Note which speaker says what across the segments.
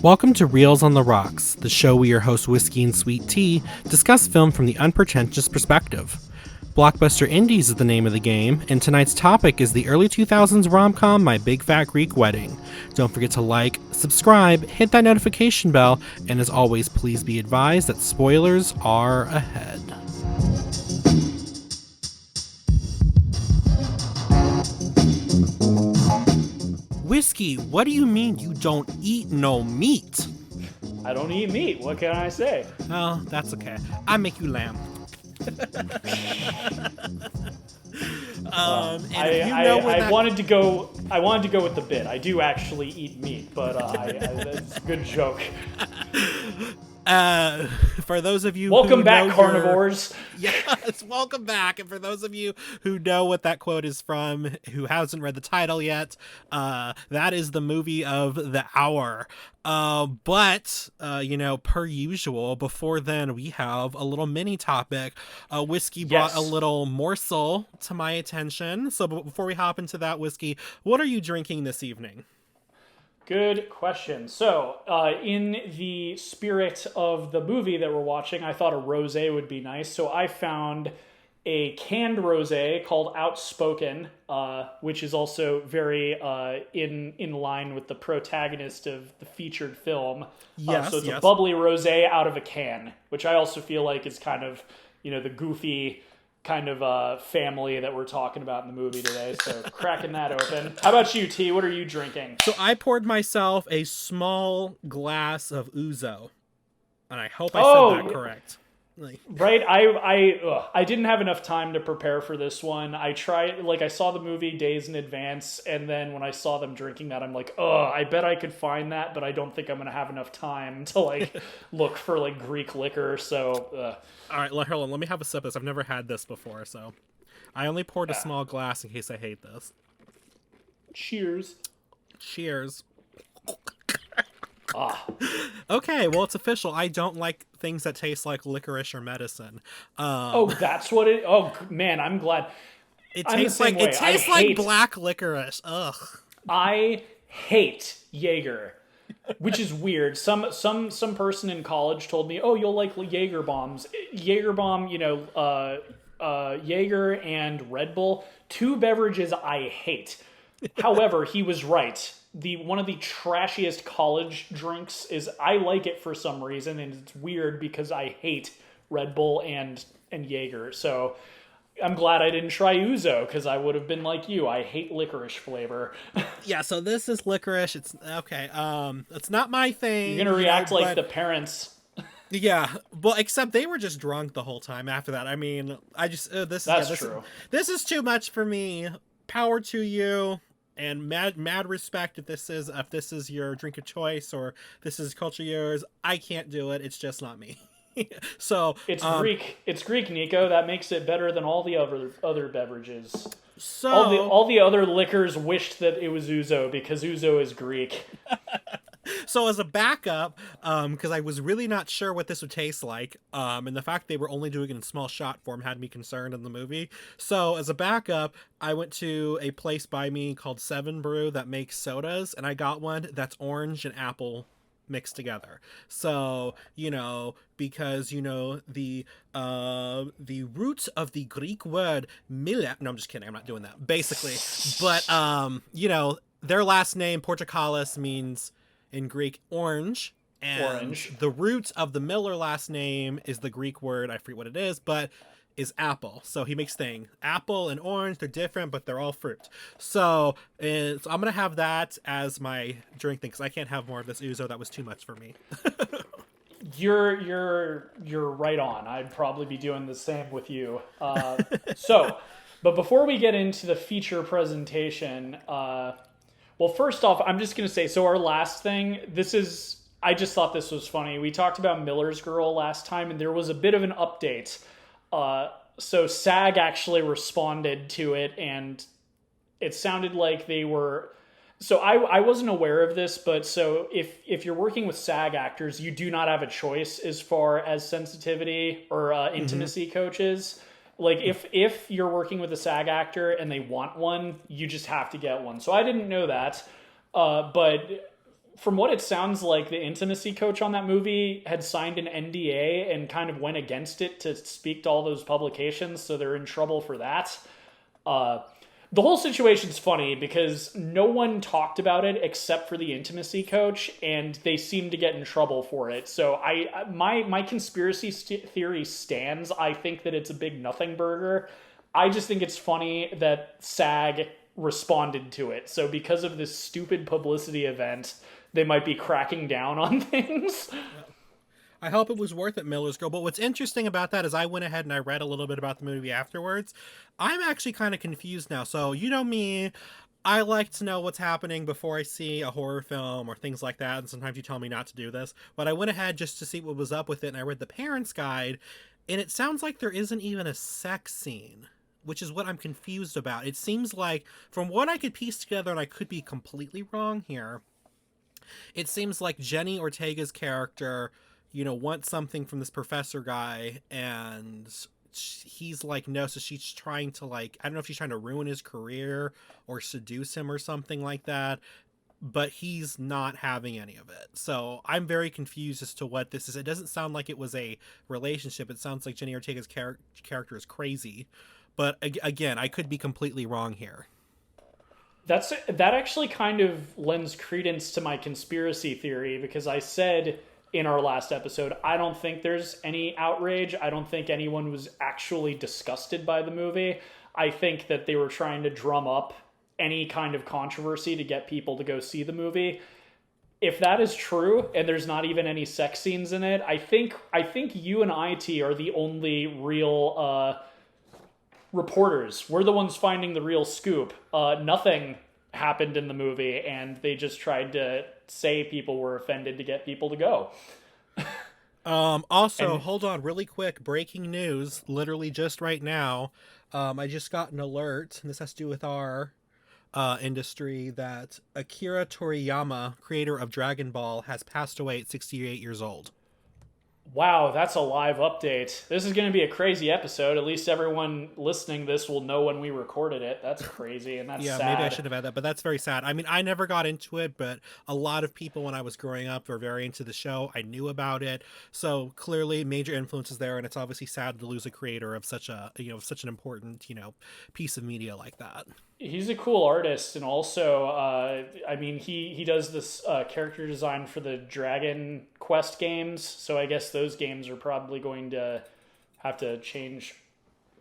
Speaker 1: Welcome to Reels on the Rocks, the show where your host Whiskey and Sweet Tea discuss film from the unpretentious perspective. Blockbuster Indies is the name of the game, and tonight's topic is the early 2000s rom-com My Big Fat Greek Wedding. Don't forget to like, subscribe, hit that notification bell, and as always, please be advised that spoilers are ahead. Whiskey, what do you mean you don't eat no meat?
Speaker 2: I don't eat meat. What can I say?
Speaker 1: Oh, that's okay. I make you lamb.
Speaker 2: I wanted to go with the bit. I do actually eat meat, but it's a good joke.
Speaker 1: For those of you
Speaker 2: welcome back, carnivores.
Speaker 1: Yes, welcome back. And for those of you who know what that quote is from, who hasn't read the title yet, that is the movie of the hour. But per usual, before then, we have a little mini topic. Whiskey brought a little morsel to my attention. So before we hop into that, Whiskey, what are you drinking this evening?
Speaker 2: Good question. So, in the spirit of the movie that we're watching, I thought a rosé would be nice. So I found a canned rosé called Outspoken, which is also very in line with the protagonist of the featured film. So it's a bubbly rosé out of a can, which I also feel like is kind of, the goofy kind of family that we're talking about in the movie today. So cracking that open. How about you, T? What are you drinking?
Speaker 1: So I poured myself a small glass of ouzo, and I hope I said that correct.
Speaker 2: Right? I didn't have enough time to prepare for this one. I saw the movie days in advance, and then when I saw them drinking that, I'm like, I bet I could find that, but I don't think I'm going to have enough time to look for Greek liquor. So,
Speaker 1: all right, hold on. Let me have a sip of this. I've never had this before, so I only poured a small glass in case I hate this.
Speaker 2: Cheers.
Speaker 1: Cheers. Okay, well, it's official. I don't like things that taste like licorice or medicine.
Speaker 2: That's what it... Oh, man, I'm glad.
Speaker 1: It tastes like black licorice. Ugh.
Speaker 2: I hate Jaeger, which is weird. Some person in college told me, you'll like Jaeger bombs. Jaeger bomb, Jaeger and Red Bull, two beverages I hate. However, he was right. One of the trashiest college drinks is, I like it for some reason, and it's weird because I hate Red Bull and Jaeger. So I'm glad I didn't try ouzo, because I would have been like you. I hate licorice flavor.
Speaker 1: Yeah, so this is licorice. It's okay. It's not my thing.
Speaker 2: You're gonna react like the parents.
Speaker 1: Yeah, well, except they were just drunk the whole time after that. I mean, That's true. This is too much for me. Power to you. And mad respect if this is your drink of choice or this is culture yours. I can't do it. It's just not me. So
Speaker 2: it's Greek. It's Greek, Nico. That makes it better than all the other beverages.
Speaker 1: So
Speaker 2: all the other liquors wished that it was ouzo because ouzo is Greek.
Speaker 1: So as a backup, because I was really not sure what this would taste like, and the fact they were only doing it in small shot form had me concerned in the movie. So as a backup, I went to a place by me called Seven Brew that makes sodas, and I got one that's orange and apple mixed together. So, because, the roots of the Greek word millet, no, I'm just kidding. I'm not doing that. Basically. But, their last name, Portucalis, means in Greek orange, and the root of the Miller last name is the Greek word, I forget what it is, but is apple. So he makes apple and orange, they're different, but they're all fruit. So I'm gonna have that as my drink thing, because I can't have more of this ouzo. That was too much for me.
Speaker 2: You're right on. I'd probably be doing the same with you. But before we get into the feature presentation, well, first off, I'm just going to say, so our last thing, I just thought this was funny. We talked about Miller's Girl last time, and there was a bit of an update. So SAG actually responded to it, and it sounded like they were... So I wasn't aware of this, but so if you're working with SAG actors, you do not have a choice as far as sensitivity or intimacy coaches. Like, if you're working with a SAG actor and they want one, you just have to get one. So I didn't know that. But from what it sounds like, the intimacy coach on that movie had signed an NDA and kind of went against it to speak to all those publications, so they're in trouble for that. The whole situation's funny because no one talked about it except for the intimacy coach, and they seem to get in trouble for it. So my conspiracy theory stands. I think that it's a big nothing burger. I just think it's funny that SAG responded to it. So because of this stupid publicity event, they might be cracking down on things.
Speaker 1: I hope it was worth it, Miller's Girl. But what's interesting about that is I went ahead and I read a little bit about the movie afterwards. I'm actually kind of confused now. So, you know me, I like to know what's happening before I see a horror film or things like that. And sometimes you tell me not to do this. But I went ahead just to see what was up with it. And I read the parents' guide. And it sounds like there isn't even a sex scene, which is what I'm confused about. It seems like, from what I could piece together, and I could be completely wrong here, it seems like Jenny Ortega's character, you know, wants something from this professor guy, and he's like, no, so she's trying to, like, I don't know if she's trying to ruin his career or seduce him or something like that, but he's not having any of it. So I'm very confused as to what this is. It doesn't sound like it was a relationship. It sounds like Jenny Ortega's character is crazy, but again, I could be completely wrong here.
Speaker 2: That actually kind of lends credence to my conspiracy theory, because I said in our last episode, I don't think there's any outrage. I don't think anyone was actually disgusted by the movie. I think that they were trying to drum up any kind of controversy to get people to go see the movie. If that is true, and there's not even any sex scenes in it, I think you and IT are the only real reporters. We're the ones finding the real scoop. Nothing happened in the movie, and they just tried to say people were offended to get people to go.
Speaker 1: Hold on really quick. Breaking news, literally just right now. I just got an alert, and this has to do with our industry, that Akira Toriyama, creator of Dragon Ball, has passed away at 68 years old.
Speaker 2: Wow, that's a live update. This is going to be a crazy episode. At least everyone listening to this will know when we recorded it. That's crazy, and that's sad.
Speaker 1: Maybe I should have had that, but that's very sad. I mean, I never got into it, but a lot of people when I was growing up were very into the show. I knew about it, so clearly major influences there, and it's obviously sad to lose a creator of such a, you know, such an important, you know, piece of media like that.
Speaker 2: He's a cool artist, and also, I mean, he does this character design for the Dragon Quest games, so I guess those games are probably going to have to change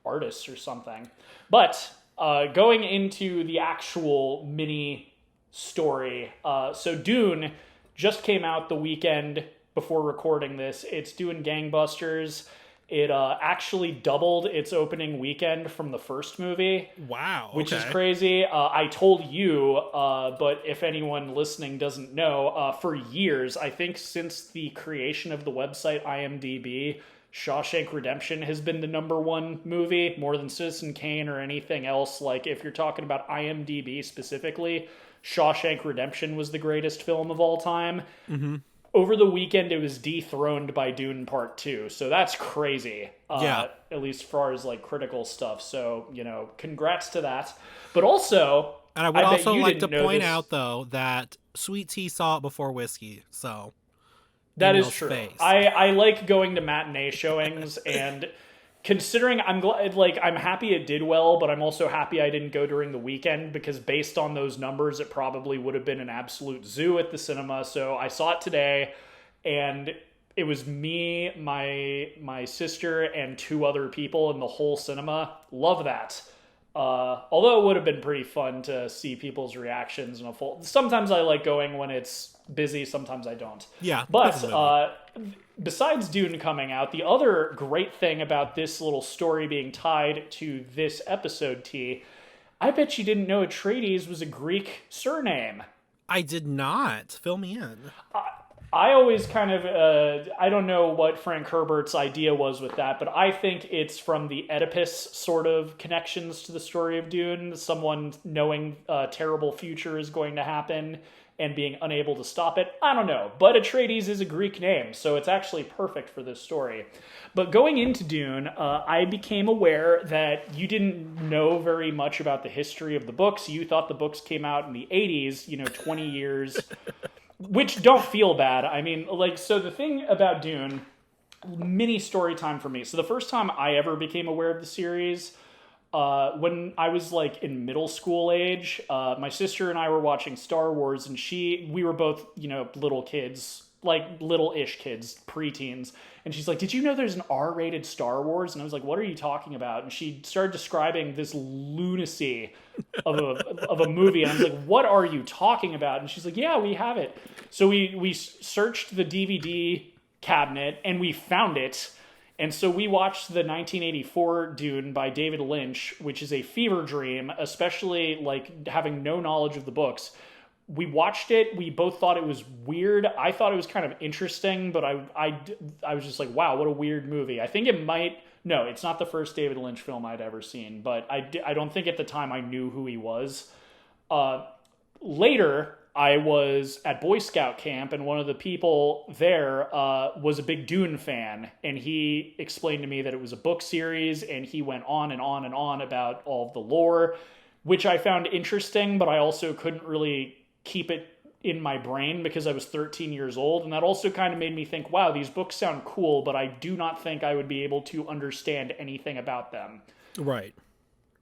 Speaker 2: artists or something. But going into the actual mini story, so Dune just came out the weekend before recording this. It's doing gangbusters. It actually doubled its opening weekend from the first movie.
Speaker 1: Wow.
Speaker 2: Which is crazy. I told you, but if anyone listening doesn't know, for years, I think since the creation of the website IMDb, Shawshank Redemption has been the #1 movie, more than Citizen Kane or anything else. Like, if you're talking about IMDb specifically, Shawshank Redemption was the greatest film of all time.
Speaker 1: Mm-hmm.
Speaker 2: Over the weekend, it was dethroned by Dune Part 2, so that's crazy. At least as far as like critical stuff. So, you know, congrats to that. But also,
Speaker 1: and I would also like to point out though that Sweet Tea saw it before whiskey, so
Speaker 2: that is true. I like going to matinee showings, and considering I'm glad, like, I'm happy it did well, but I'm also happy I didn't go during the weekend, because based on those numbers, it probably would have been an absolute zoo at the cinema. So I saw it today, and it was me, my sister, and 2 other people in the whole cinema. Love that. Although it would have been pretty fun to see people's reactions in a full. Sometimes I like going when it's busy, sometimes I don't.
Speaker 1: Yeah.
Speaker 2: But besides Dune coming out, the other great thing about this little story being tied to this episode, T, I bet you didn't know Atreides was a Greek surname.
Speaker 1: I did not. Fill me in.
Speaker 2: I always kind of, I don't know what Frank Herbert's idea was with that, but I think it's from the Oedipus sort of connections to the story of Dune. Someone knowing a terrible future is going to happen and being unable to stop it. I don't know, but Atreides is a Greek name, so it's actually perfect for this story. But going into Dune, I became aware that you didn't know very much about the history of the books. You thought the books came out in the 80s, 20 years which don't feel bad. I mean, like, so the thing about Dune, mini story time for me. So the first time I ever became aware of the series, when I was like in middle school age, my sister and I were watching Star Wars, and we were both, little kids, like little-ish kids, preteens. And she's like, "Did you know there's an R-rated Star Wars?" And I was like, "What are you talking about?" And she started describing this lunacy of a movie. And I was like, "What are you talking about?" And she's like, "Yeah, we have it." So we searched the DVD cabinet and we found it. And so we watched the 1984 Dune by David Lynch, which is a fever dream, especially like having no knowledge of the books. We watched it. We both thought it was weird. I thought it was kind of interesting, but I was just like, wow, what a weird movie. I think it might... No, it's not the first David Lynch film I'd ever seen, but I don't think at the time I knew who he was. Later, I was at Boy Scout camp, and one of the people there was a big Dune fan, and he explained to me that it was a book series, and he went on and on and on about all of the lore, which I found interesting, but I also couldn't really keep it in my brain because I was 13 years old. And that also kind of made me think, wow, these books sound cool, but I do not think I would be able to understand anything about them.
Speaker 1: Right.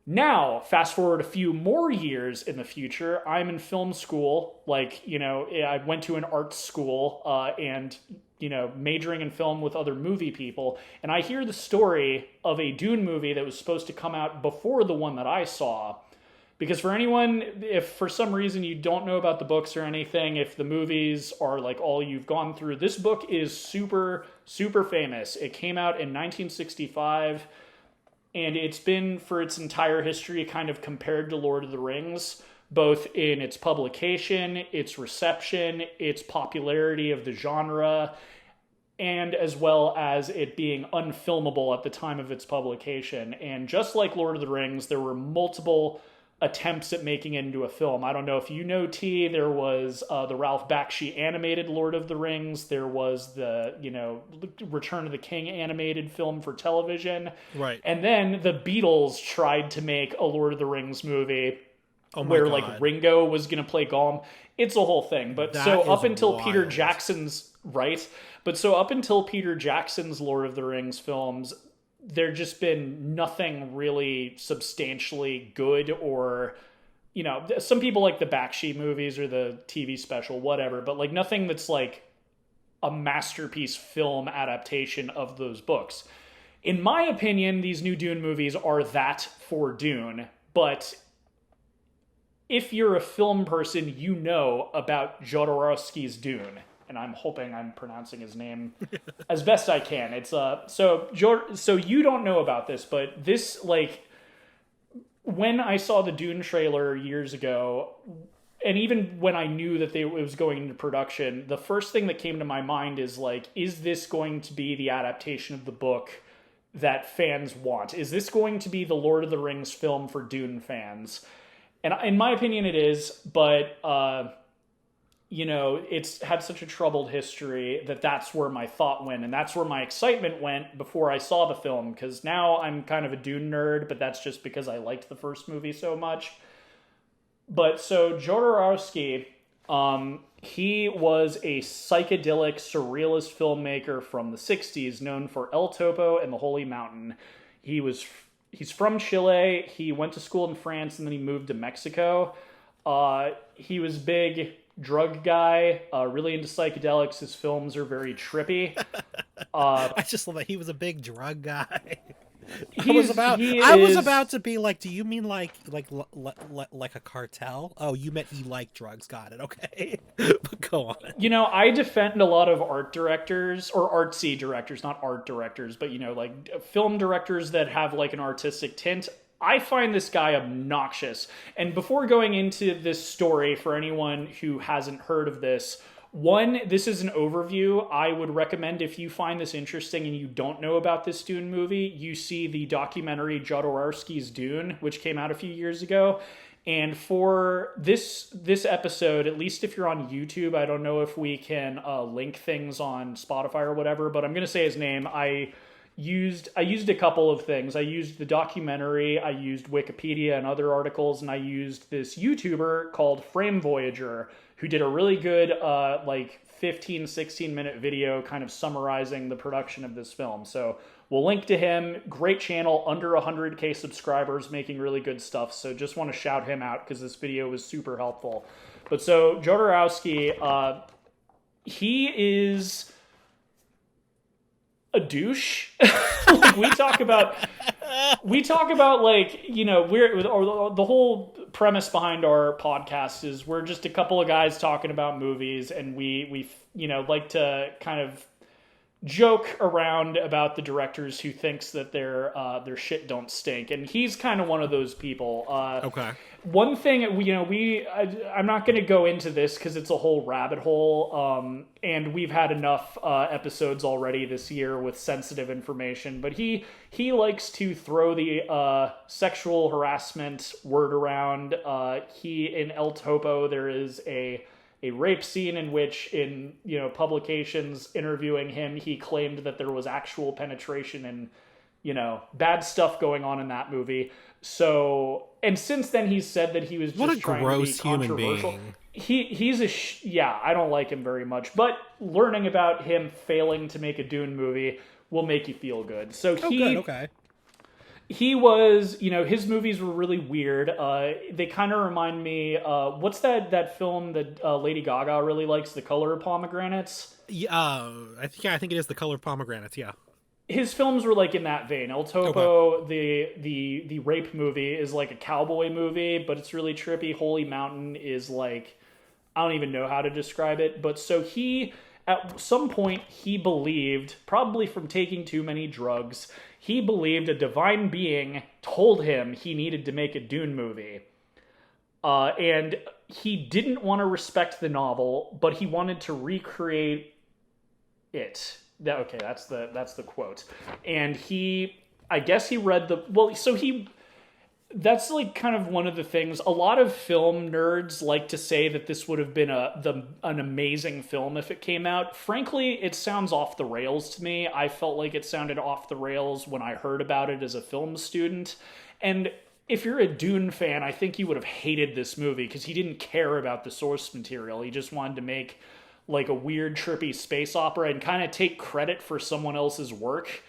Speaker 2: Now, fast forward a few more years in the future, I'm in film school. Like, I went to an art school and, majoring in film with other movie people. And I hear the story of a Dune movie that was supposed to come out before the one that I saw. Because for anyone, if for some reason you don't know about the books or anything, if the movies are like all you've gone through, this book is super, super famous. It came out in 1965, and it's been for its entire history kind of compared to Lord of the Rings, both in its publication, its reception, its popularity of the genre, and as well as it being unfilmable at the time of its publication. And just like Lord of the Rings, there were multiple attempts at making it into a film. I don't know if you know, T, there was the Ralph Bakshi animated Lord of the Rings. There was the, Return of the King animated film for television.
Speaker 1: Right.
Speaker 2: And then the Beatles tried to make a Lord of the Rings movie where like Ringo was going to play Gollum. It's a whole thing. But so up until Peter Jackson's Lord of the Rings films, there just been nothing really substantially good, or, some people like the Bakshi movies or the TV special, whatever, but like nothing that's like a masterpiece film adaptation of those books. In my opinion, these new Dune movies are that for Dune, but if you're a film person, you know about Jodorowsky's Dune. And I'm hoping I'm pronouncing his name as best I can. It's so you don't know about this, but this, like, when I saw the Dune trailer years ago, and even when I knew that it was going into production, the first thing that came to my mind is like, is this going to be the adaptation of the book that fans want? Is this going to be the Lord of the Rings film for Dune fans? And in my opinion, it is, but it's had such a troubled history that's where my thought went, and that's where my excitement went before I saw the film, because now I'm kind of a Dune nerd, but that's just because I liked the first movie so much. But so Jodorowsky, he was a psychedelic surrealist filmmaker from the 60s, known for El Topo and the Holy Mountain. He's from Chile. He went to school in France, and then he moved to Mexico. He was big drug guy, really into psychedelics. His films are very trippy.
Speaker 1: I just love that he was a big drug guy. I was about to be like, do you mean like a cartel? Oh, you meant he liked drugs. Got it. Okay. But go on.
Speaker 2: I defend a lot of art directors, or artsy directors, not art directors, but like film directors that have like an artistic tint. I find this guy obnoxious. And before going into this story, for anyone who hasn't heard of this, one, this is an overview. I would recommend, if you find this interesting and you don't know about this Dune movie, you see the documentary Jodorowsky's Dune, which came out a few years ago. And for this episode, at least if you're on YouTube, I don't know if we can link things on Spotify or whatever, but I'm going to say his name. I used a couple of things. I used the documentary, I used Wikipedia and other articles, and I used this YouTuber called Frame Voyager, who did a really good like 15-16 minute video kind of summarizing the production of this film. So we'll link to him. Great channel, under 100K subscribers, making really good stuff. So just want to shout him out because this video was super helpful. But so Jodorowsky, he is a douche. Like we talk about like, you know, the whole premise behind our podcast is we're just a couple of guys talking about movies, and we you know, like to kind of joke around about the directors who thinks that their shit don't stink, and he's kind of one of those people.
Speaker 1: Okay.
Speaker 2: One thing, you know, I'm not going to go into this because it's a whole rabbit hole, and we've had enough episodes already this year with sensitive information, but he likes to throw the sexual harassment word around. In El Topo, there is a rape scene in which, in, you know, publications interviewing him, he claimed that there was actual penetration and, you know, bad stuff going on in that movie. So, and since then he's said that he was just trying to be controversial. Human being. He's yeah, I don't like him very much, but learning about him failing to make a Dune movie will make you feel good. So
Speaker 1: okay.
Speaker 2: He was, you know, his movies were really weird. They kind of remind me, what's that film that Lady Gaga really likes, The Color of Pomegranates?
Speaker 1: Yeah, I think it is The Color of Pomegranates, yeah.
Speaker 2: His films were like in that vein. El Topo, okay. the rape movie is like a cowboy movie, but it's really trippy. Holy Mountain is like, I don't even know how to describe it. But so at some point, he believed, probably from taking too many drugs, he believed a divine being told him he needed to make a Dune movie. And he didn't want to respect the novel, but he wanted to recreate it. That's the quote. And I guess he read that's like kind of one of the things. A lot of film nerds like to say that this would have been an amazing film if it came out. Frankly, it sounds off the rails to me. I felt like it sounded off the rails when I heard about it as a film student. And if you're a Dune fan, I think you would have hated this movie because he didn't care about the source material. He just wanted to make like a weird, trippy space opera and kind of take credit for someone else's work.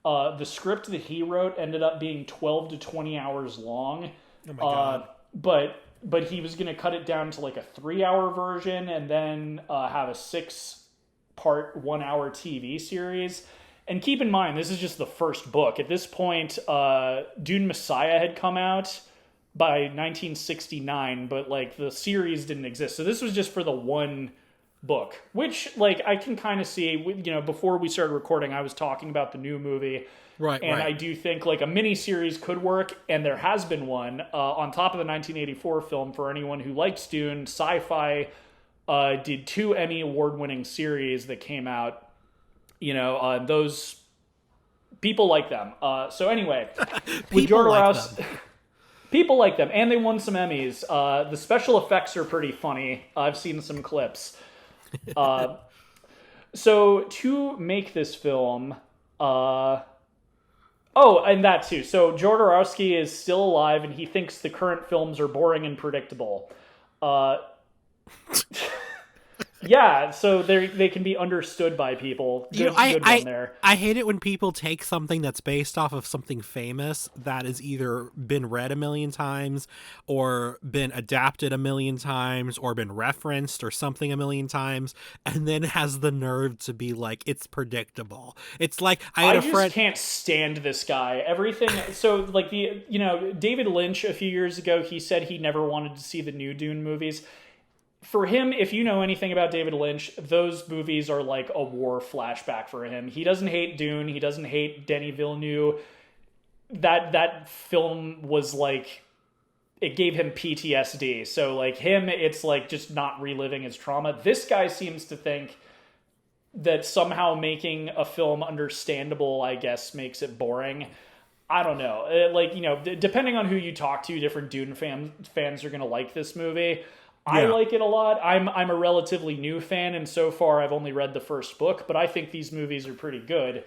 Speaker 2: The script that he wrote ended up being 12 to 20 hours long.
Speaker 1: Oh my God.
Speaker 2: But he was going to cut it down to like a 3-hour version and then have a 6-part 1-hour TV series. And keep in mind, this is just the first book. At this point, Dune Messiah had come out by 1969, but like the series didn't exist. So this was just for the one book, which like I can kind of see, you know, before we started recording, I was talking about the new movie.
Speaker 1: Right.
Speaker 2: I do think like a mini series could work, and there has been one on top of the 1984 film. For anyone who likes Dune, Sci-Fi did 2 Emmy award-winning series that came out. You know, those people like them. So anyway, with Jodorowsky, people like them, and they won some Emmys. The special effects are pretty funny. I've seen some clips. So to make this film, and that too. So Jodorowsky is still alive, and he thinks the current films are boring and predictable. Yeah, so they can be understood by people. Good one there.
Speaker 1: I hate it when people take something that's based off of something famous that has either been read a million times or been adapted a million times or been referenced or something a million times, and then has the nerve to be like, it's predictable. It's like I just
Speaker 2: can't stand this guy. Everything. So like David Lynch a few years ago, he said he never wanted to see the new Dune movies. For him, if you know anything about David Lynch, those movies are like a war flashback for him. He doesn't hate Dune. He doesn't hate Denis Villeneuve. That film was like, it gave him PTSD. So like him, it's like just not reliving his trauma. This guy seems to think that somehow making a film understandable, I guess, makes it boring. I don't know. Like, you know, depending on who you talk to, different Dune fans are going to like this movie. I like it a lot. I'm a relatively new fan, and so far I've only read the first book, but I think these movies are pretty good.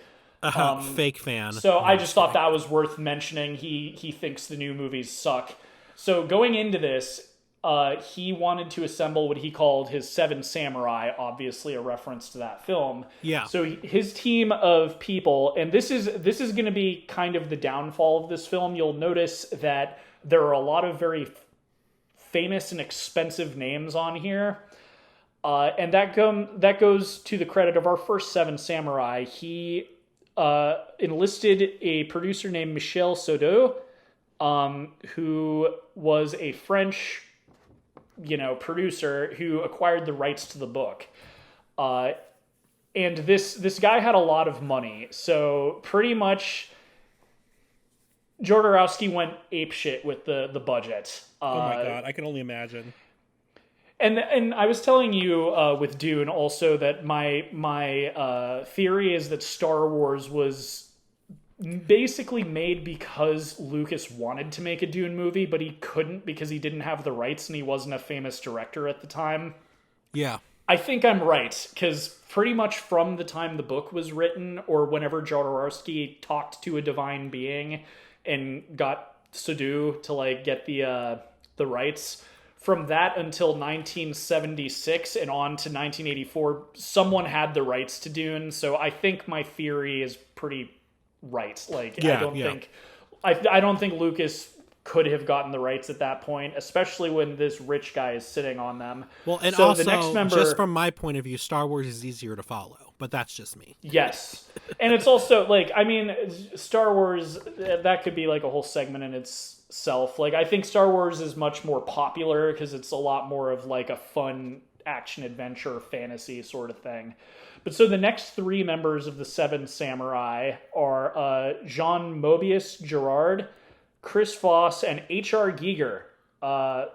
Speaker 1: Fake fan.
Speaker 2: So
Speaker 1: No,
Speaker 2: I
Speaker 1: I'm
Speaker 2: just
Speaker 1: kidding.
Speaker 2: thought that was worth mentioning. He thinks the new movies suck. So going into this, he wanted to assemble what he called his Seven Samurai, obviously a reference to that film.
Speaker 1: Yeah.
Speaker 2: So his team of people, and this is going to be kind of the downfall of this film. You'll notice that there are a lot of very famous and expensive names on here. And that goes to the credit of our first Seven Samurai. He enlisted a producer named Michel Sodot, who was a French, producer who acquired the rights to the book. And this guy had a lot of money, so pretty much Jodorowsky went apeshit with the budget.
Speaker 1: Oh my god, I can only imagine.
Speaker 2: And I was telling you with Dune also that my theory is that Star Wars was basically made because Lucas wanted to make a Dune movie, but he couldn't because he didn't have the rights and he wasn't a famous director at the time.
Speaker 1: Yeah.
Speaker 2: I think I'm right, because pretty much from the time the book was written or whenever Jodorowsky talked to a divine being and got Sadu to get the rights, from that until 1976 and on to 1984, someone had the rights to Dune. So I think my theory is pretty right. I don't think Lucas could have gotten the rights at that point, especially when this rich guy is sitting on them.
Speaker 1: Well, and
Speaker 2: so
Speaker 1: also,
Speaker 2: the next member,
Speaker 1: just from my point of view, Star Wars is easier to follow, but that's just me.
Speaker 2: Yes. And it's also, Star Wars, that could be a whole segment in itself. I think Star Wars is much more popular because it's a lot more of a fun action-adventure fantasy sort of thing. But so the next three members of the Seven Samurai are Jean Mobius Girard, Chris Voss, and H.R. Giger.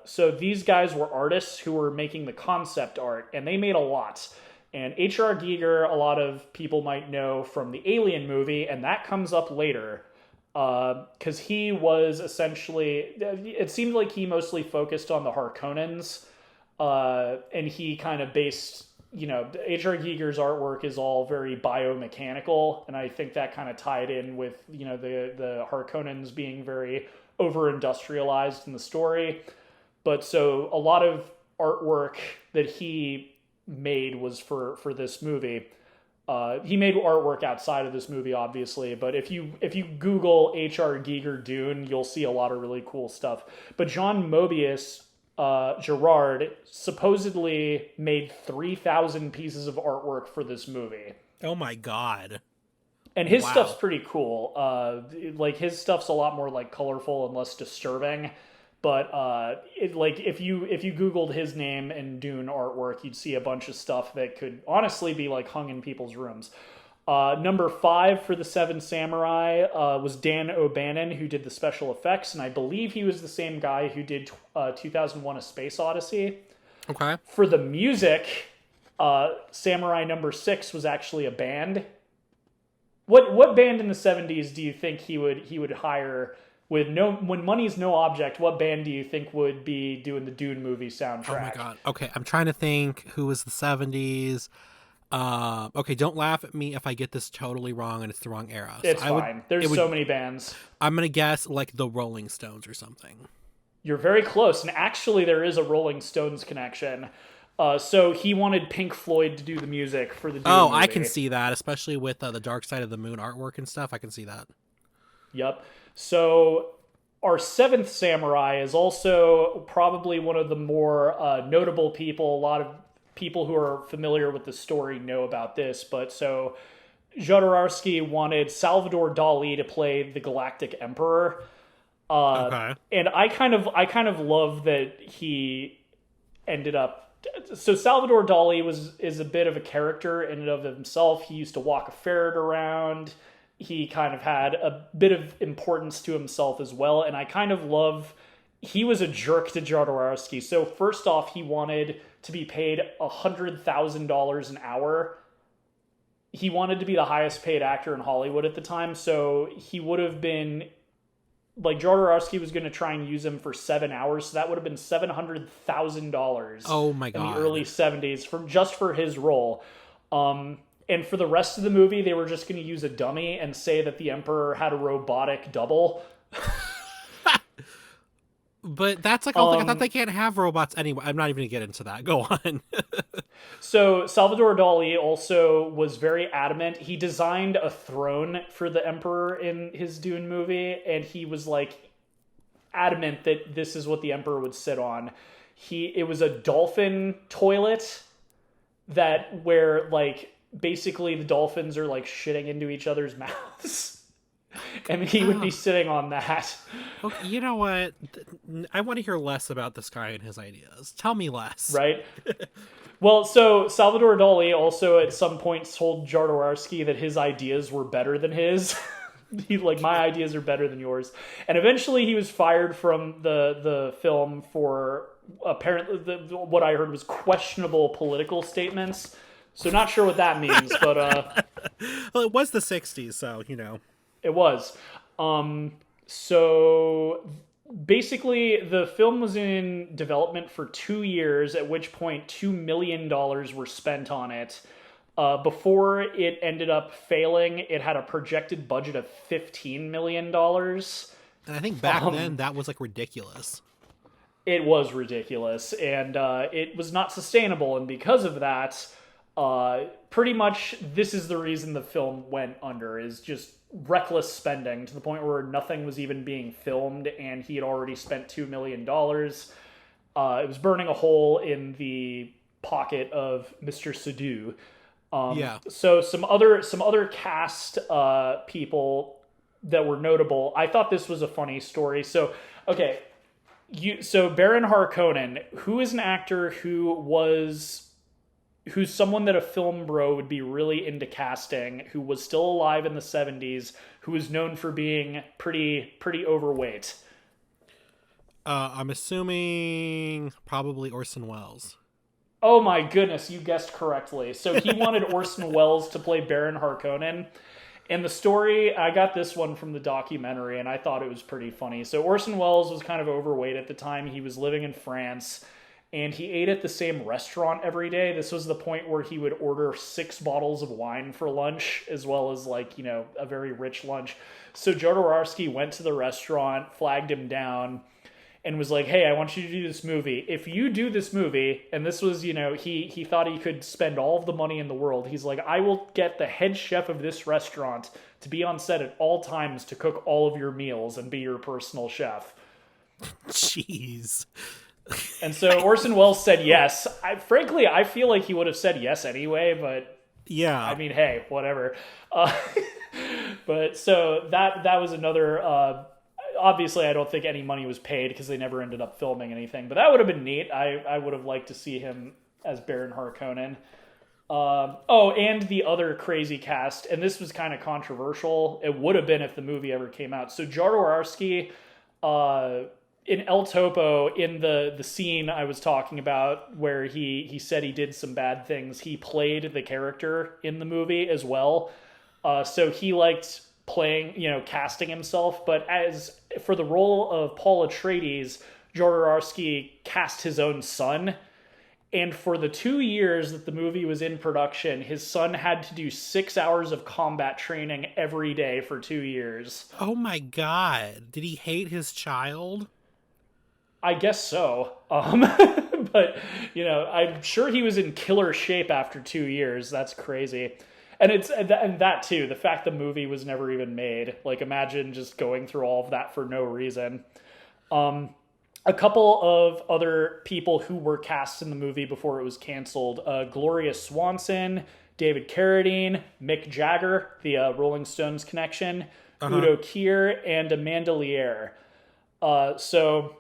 Speaker 2: So these guys were artists who were making the concept art, and they made a lot. And H.R. Giger, a lot of people might know from the Alien movie, and that comes up later. Because he was essentially... It seemed like he mostly focused on the Harkonnens, and he kind of based... H.R. Giger's artwork is all very biomechanical, and I think that kind of tied in with, the Harkonnens being very over-industrialized in the story. But so a lot of artwork that he made was for this movie. He made artwork outside of this movie, obviously, but if you Google H.R. Giger Dune, you'll see a lot of really cool stuff. But Jean Mobius Girard supposedly made 3,000 pieces of artwork for this movie.
Speaker 1: Oh my god.
Speaker 2: And his stuff's pretty cool. His stuff's a lot more colorful and less disturbing. But if you Googled his name and Dune artwork, you'd see a bunch of stuff that could honestly be hung in people's rooms. Number 5 for the Seven Samurai was Dan O'Bannon, who did the special effects, and I believe he was the same guy who did 2001: A Space Odyssey.
Speaker 1: Okay.
Speaker 2: For the music, Samurai Number 6 was actually a band. What band in the 70s do you think he would hire when money's no object? What band do you think would be doing the Dune movie soundtrack?
Speaker 1: Oh my god. Okay, I'm trying to think who was the 70s. Okay, don't laugh at me if I get this totally wrong and it's the wrong era.
Speaker 2: It's fine. There's so many bands.
Speaker 1: I'm gonna guess the Rolling Stones or something.
Speaker 2: You're very close, and actually there is a Rolling Stones connection. So he wanted Pink Floyd to do the music for the Dune movie.
Speaker 1: I can see that, especially with the Dark Side of the Moon artwork and stuff. I can see that.
Speaker 2: Yep. So our seventh samurai is also probably one of the more notable people. A lot of people who are familiar with the story know about this, but so Jodorowsky wanted Salvador Dali to play the Galactic Emperor.
Speaker 1: Okay.
Speaker 2: And I kind of love that he ended up. So Salvador Dali is a bit of a character in and of himself. He used to walk a ferret around. He kind of had a bit of importance to himself as well, and I kind of love. He was a jerk to Jodorowsky. So first off, he wanted to be paid $100,000 an hour. He wanted to be the highest paid actor in Hollywood at the time, so he would have been. Jodorowsky was going to try and use him for 7 hours, so that would have been $700,000.
Speaker 1: Oh my god!
Speaker 2: In the early 70s, for his role. And for the rest of the movie, they were just going to use a dummy and say that the Emperor had a robotic double.
Speaker 1: But that's like, I thought they can't have robots anyway. I'm not even gonna get into that. Go on.
Speaker 2: So Salvador Dali also was very adamant. He designed a throne for the Emperor in his Dune movie, and he was like adamant that this is what the Emperor would sit on. It was a dolphin toilet where like basically the dolphins are like shitting into each other's mouths. And he would be sitting on that.
Speaker 1: Okay, you know what? I want to hear less about this guy and his ideas. Tell me less.
Speaker 2: Right? Well, so Salvador Dali also at some point told Jodorowsky that his ideas were better than his. My ideas are better than yours. And eventually he was fired from the film for apparently what I heard was questionable political statements. So not sure what that means, but
Speaker 1: well, it was the 60s, so, you know.
Speaker 2: It was. So basically, the film was in development for 2 years, at which point $2 million were spent on it. Before it ended up failing, it had a projected budget of $15 million.
Speaker 1: And I think back then, that was like ridiculous.
Speaker 2: It was ridiculous, and it was not sustainable, and because of that, pretty much this is the reason the film went under, is just reckless spending to the point where nothing was even being filmed, and he had already spent $2 million. It was burning a hole in the pocket of Mr. Sadu. So some other cast people that were notable. I thought this was a funny story. So okay, so Baron Harkonnen, who is an actor who's someone that a film bro would be really into casting, who was still alive in the 70s, who was known for being pretty overweight.
Speaker 1: I'm assuming probably Orson Welles.
Speaker 2: Oh my goodness, you guessed correctly. So he wanted Orson Welles to play Baron Harkonnen. And the story, I got this one from the documentary, and I thought it was pretty funny. So Orson Welles was kind of overweight at the time. He was living in France, and he ate at the same restaurant every day. This was the point where he would order 6 bottles of wine for lunch, as well as a very rich lunch. So Jodorowsky went to the restaurant, flagged him down, and was like, hey, I want you to do this movie. If you do this movie, and this was, he thought he could spend all of the money in the world. He's like, I will get the head chef of this restaurant to be on set at all times to cook all of your meals and be your personal chef.
Speaker 1: Jeez.
Speaker 2: And so Orson Welles said yes. Frankly, I feel like he would have said yes anyway, but
Speaker 1: yeah,
Speaker 2: I mean, hey, whatever. But so that was another. Obviously, I don't think any money was paid because they never ended up filming anything. But that would have been neat. I would have liked to see him as Baron Harkonnen. And the other crazy cast, and this was kind of controversial. It would have been if the movie ever came out. So Jodorowsky, in El Topo, in the scene I was talking about where he said he did some bad things, he played the character in the movie as well. So he liked playing, casting himself. But as for the role of Paul Atreides, Jodorowsky cast his own son. And for the 2 years that the movie was in production, his son had to do 6 hours of combat training every day for 2 years.
Speaker 1: Oh my God. Did he hate his child?
Speaker 2: I guess so. But, I'm sure he was in killer shape after 2 years. That's crazy. And and that too, the fact the movie was never even made. Like, imagine just going through all of that for no reason. A couple of other people who were cast in the movie before it was canceled. Gloria Swanson, David Carradine, Mick Jagger, the Rolling Stones connection, Udo Kier, and Amanda Lear. So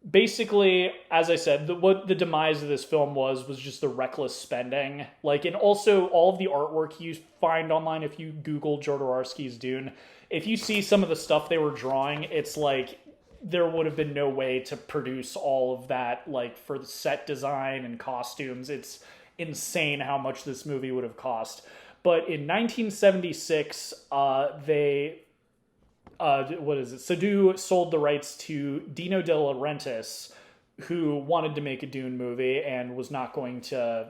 Speaker 2: basically, as I said, what the demise of this film was just the reckless spending. And also all of the artwork you find online, if you Google Jodorowsky's Dune, if you see some of the stuff they were drawing, it's like there would have been no way to produce all of that, for the set design and costumes. It's insane how much this movie would have cost. But in 1976, Sadu sold the rights to Dino De Laurentiis, who wanted to make a Dune movie and was not going to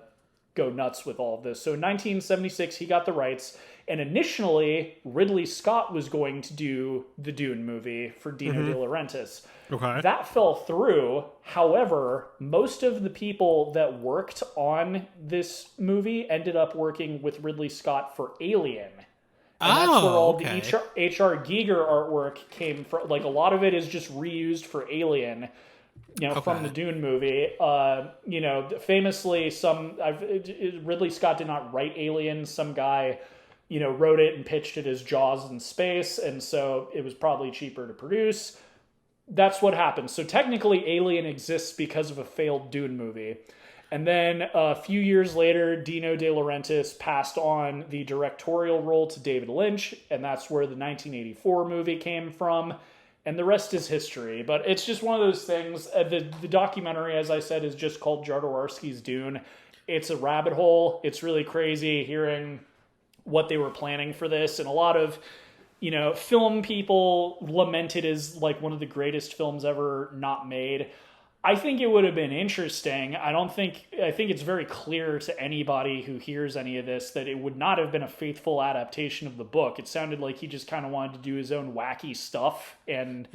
Speaker 2: go nuts with all of this. So in 1976, he got the rights, and initially Ridley Scott was going to do the Dune movie for Dino De Laurentiis.
Speaker 1: Okay.
Speaker 2: That fell through. However, most of the people that worked on this movie ended up working with Ridley Scott for Alien. And that's where all the H.R. Giger artwork came from. Like, a lot of it is just reused for Alien, from the Dune movie. Famously, Ridley Scott did not write Alien. Some guy, wrote it and pitched it as Jaws in space, and so it was probably cheaper to produce. That's what happened. So technically, Alien exists because of a failed Dune movie. And then a few years later, Dino De Laurentiis passed on the directorial role to David Lynch, and that's where the 1984 movie came from. And the rest is history. But it's just one of those things. The documentary, as I said, is just called Jodorowsky's Dune. It's a rabbit hole. It's really crazy hearing what they were planning for this. And a lot of film people lament it as like one of the greatest films ever not made. I think it would have been interesting. I think it's very clear to anybody who hears any of this that it would not have been a faithful adaptation of the book. It sounded like he just kind of wanted to do his own wacky stuff and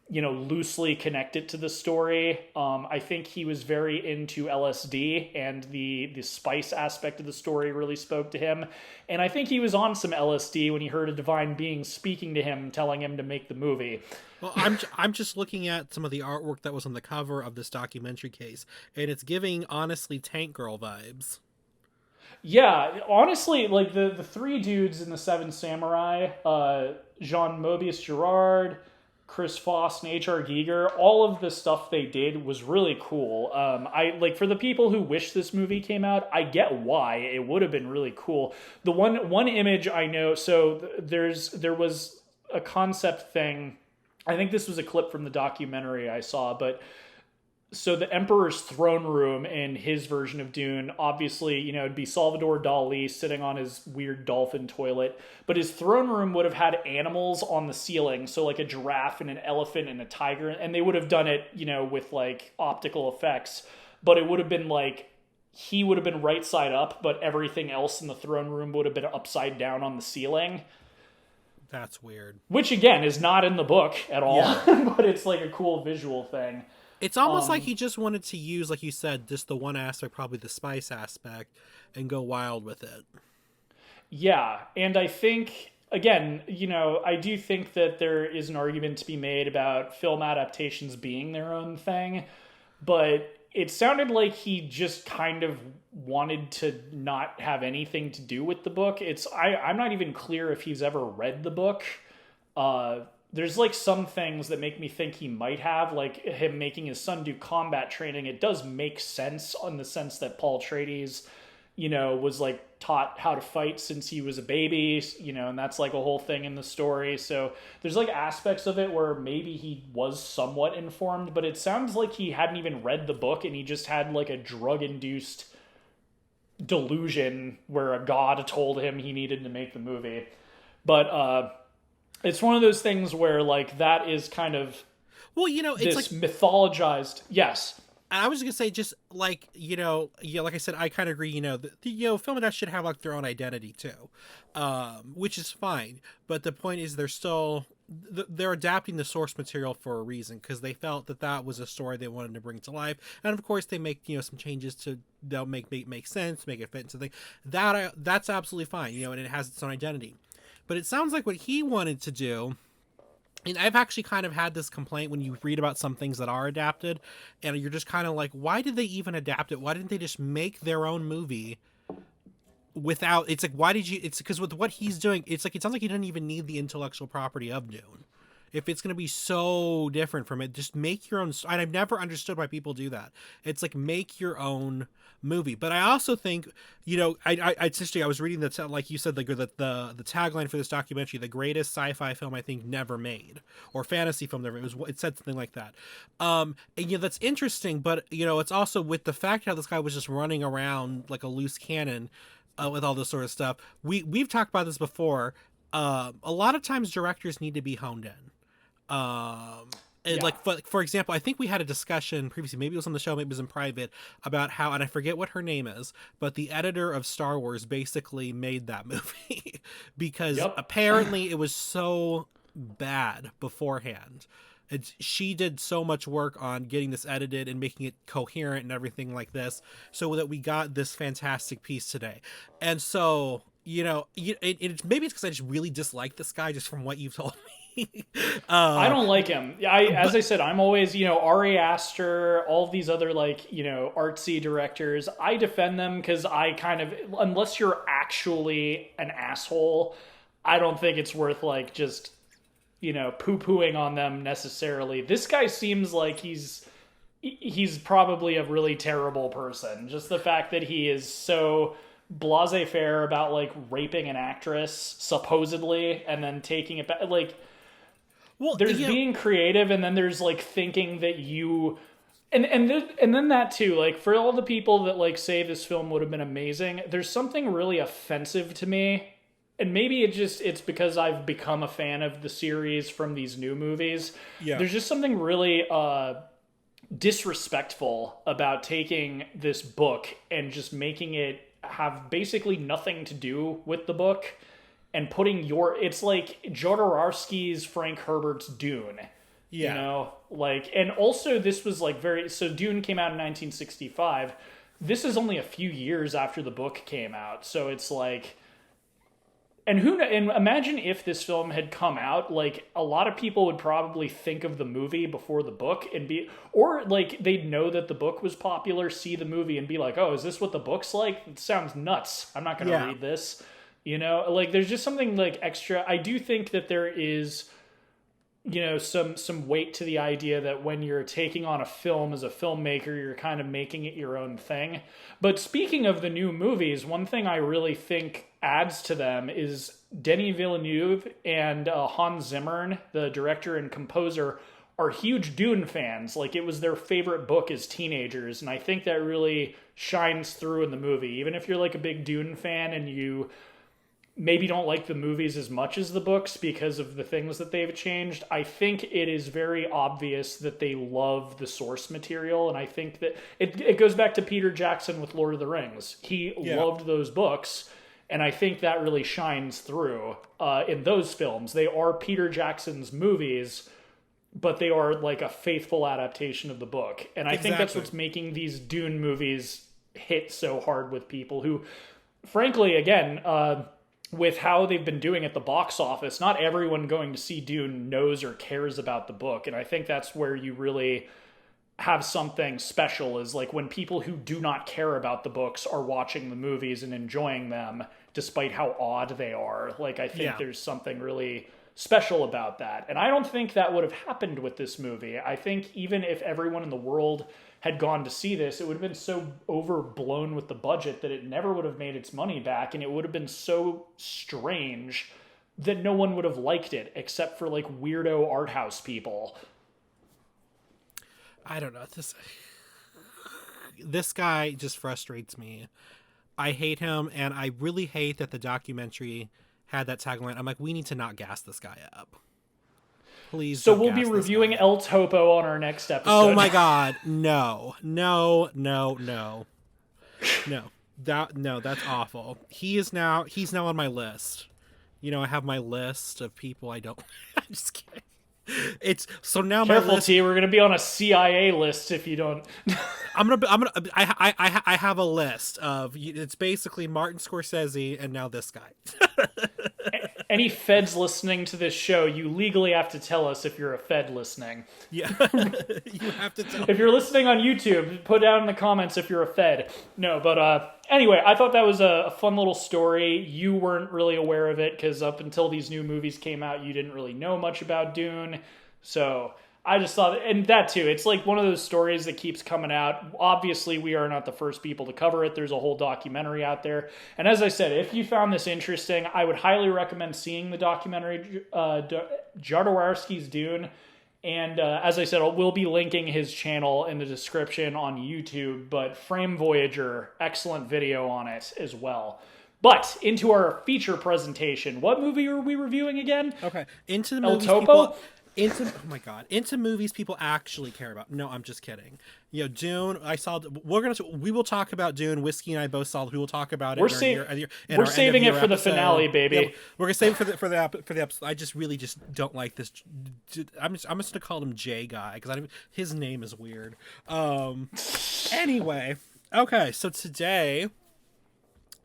Speaker 2: loosely connect it to the story. I think he was very into LSD, and the spice aspect of the story really spoke to him. And I think he was on some LSD when he heard a divine being speaking to him, telling him to make the movie.
Speaker 1: Well, I'm just looking at some of the artwork that was on the cover of this documentary case, and it's giving, honestly, Tank Girl vibes.
Speaker 2: Yeah, honestly, like the three dudes in the Seven Samurai, Jean Mobius Girard, Chris Foss, and H.R. Giger, all of the stuff they did was really cool. For the people who wish this movie came out, I get why. It would have been really cool. The one image I know, so there was a concept thing. I think this was a clip from the documentary I saw, but so the Emperor's throne room in his version of Dune, obviously, it'd be Salvador Dali sitting on his weird dolphin toilet, but his throne room would have had animals on the ceiling, so like a giraffe and an elephant and a tiger, and they would have done it, with like optical effects, but it would have been like, he would have been right side up, but everything else in the throne room would have been upside down on the ceiling.
Speaker 1: That's weird.
Speaker 2: Which, again, is not in the book at all, but it's like a cool visual thing.
Speaker 1: It's almost like he just wanted to use, like you said, just the one aspect, probably the spice aspect, and go wild with it.
Speaker 2: Yeah, and I think, again, I do think that there is an argument to be made about film adaptations being their own thing, but it sounded like he just kind of wanted to not have anything to do with the book. I'm not even clear if he's ever read the book. There's like some things that make me think he might have, like him making his son do combat training. It does make sense on the sense that Paul Atreides, was like taught how to fight since he was a baby, and that's like a whole thing in the story. So there's like aspects of it where maybe he was somewhat informed, but it sounds like he hadn't even read the book and he just had like a drug-induced delusion where a god told him he needed to make the movie. But it's one of those things where like that is kind of it's this like mythologized. Yes.
Speaker 1: I was gonna say, just like like I said, I kind of agree. The film adaptations should have like their own identity too, which is fine. But the point is, they're adapting the source material for a reason, because they felt that was a story they wanted to bring to life, and of course they make some changes they'll make sense, make it fit into something that's absolutely fine. And it has its own identity. But it sounds like what he wanted to do. And I've actually kind of had this complaint when you read about some things that are adapted, and you're just kind of like, why did they even adapt it? Why didn't they just make their own movie without... It's like, why did you... It's because with what he's doing, it's like, it sounds like he didn't even need the intellectual property of Dune. If it's going to be so different from it, just make your own... And I've never understood why people do that. It's like, make your own movie. But I also think, it's interesting. I was reading like you said, the tagline for this documentary, the greatest sci-fi film I think never made, or fantasy film never. It said something like that. And that's interesting. But it's also with the fact how this guy was just running around like a loose cannon with all this sort of stuff. We've talked about this before. A lot of times directors need to be honed in. And
Speaker 2: Yeah.
Speaker 1: like for example, I think we had a discussion previously, maybe it was on the show, maybe it was in private, about how, and I forget what her name is, but the editor of Star Wars basically made that movie because
Speaker 2: Yep.
Speaker 1: apparently it was so bad beforehand. She did so much work on getting this edited and making it coherent and everything like this, so that we got this fantastic piece today. And so, maybe it's because I just really dislike this guy just from what you've told me.
Speaker 2: I
Speaker 1: uh,
Speaker 2: don't like him. As I said, I'm always, Ari Aster, all of these other like, artsy directors. I defend them because I kind of, unless you're actually an asshole, I don't think it's worth like just, poo-pooing on them necessarily. This guy seems like he's probably a really terrible person. Just the fact that he is so blasé-faire about like raping an actress supposedly and then taking it back, like.
Speaker 1: well,
Speaker 2: There's being creative, and then there's like thinking that you, and then that too. Like for all the people that like say this film would have been amazing, there's something really offensive to me, and maybe it's because I've become a fan of the series from these new movies.
Speaker 1: Yeah.
Speaker 2: There's just something really disrespectful about taking this book and just making it have basically nothing to do with the book and putting it's like Jodorowsky's Frank Herbert's Dune.
Speaker 1: Yeah.
Speaker 2: Like, and also this was like so Dune came out in 1965. This is only a few years after the book came out. So it's like, and imagine if this film had come out, like a lot of people would probably think of the movie before the book or like they'd know that the book was popular, see the movie and be like, oh, is this what the book's like? It sounds nuts. I'm not going to read this. Like there's just something like extra. I do think that there is, some weight to the idea that when you're taking on a film as a filmmaker, you're kind of making it your own thing. But speaking of the new movies, one thing I really think adds to them is Denis Villeneuve and Hans Zimmer, the director and composer, are huge Dune fans. Like it was their favorite book as teenagers. And I think that really shines through in the movie. Even if you're like a big Dune fan and you maybe don't like the movies as much as the books because of the things that they've changed, I think it is very obvious that they love the source material. And I think that it goes back to Peter Jackson with Lord of the Rings. He loved those books. And I think that really shines through in those films. They are Peter Jackson's movies, but they are like a faithful adaptation of the book. And I think that's what's making these Dune movies hit so hard with people who, frankly, again, with how they've been doing at the box office, not everyone going to see Dune knows or cares about the book. And I think that's where you really have something special, is like when people who do not care about the books are watching the movies and enjoying them despite how odd they are. Like I think there's something really special about that. And I don't think that would have happened with this movie. I think even if everyone in the world had gone to see this, it would have been so overblown with the budget that it never would have made its money back, and it would have been so strange that no one would have liked it except for like weirdo art house people.
Speaker 1: I don't know. This guy just frustrates me. I hate him, and I really hate that the documentary had that tagline. I'm like, we need to not gas this guy up. Please.
Speaker 2: So we'll be reviewing El Topo on our next episode.
Speaker 1: Oh my god, no. That's awful. He's now on my list. I have my list of people I don't. I'm just kidding. It's so now
Speaker 2: Careful,
Speaker 1: my list.
Speaker 2: T. We're gonna be on a CIA list if you don't.
Speaker 1: I have a list of. It's basically Martin Scorsese and now this guy.
Speaker 2: Any feds listening to this show, you legally have to tell us if you're a fed listening.
Speaker 1: Yeah, you have to tell.
Speaker 2: If you're listening on YouTube, put down in the comments if you're a fed. No, but anyway, I thought that was a fun little story. You weren't really aware of it because up until these new movies came out, you didn't really know much about Dune. So I just thought, and that too, it's like one of those stories that keeps coming out. Obviously, we are not the first people to cover it. There's a whole documentary out there. And as I said, if you found this interesting, I would highly recommend seeing the documentary, Jodorowsky's Dune. And as I said, we'll be linking his channel in the description on YouTube. But Frame Voyager, excellent video on it as well. But into our feature presentation. What movie are we reviewing again?
Speaker 1: Okay, into the
Speaker 2: El
Speaker 1: movies.
Speaker 2: Topo?
Speaker 1: into movies people actually care about. No, I'm just kidding. Dune. We will talk about Dune. Whiskey and I both saw. We will talk about it
Speaker 2: We're
Speaker 1: in our
Speaker 2: sa-
Speaker 1: in
Speaker 2: we're
Speaker 1: our end of
Speaker 2: saving it
Speaker 1: year
Speaker 2: for the
Speaker 1: episode.
Speaker 2: finale,
Speaker 1: Yeah,
Speaker 2: baby.
Speaker 1: we're gonna save it for the episode. I just really just don't like this. I'm just gonna call him J guy because his name is weird. Anyway, okay, so today.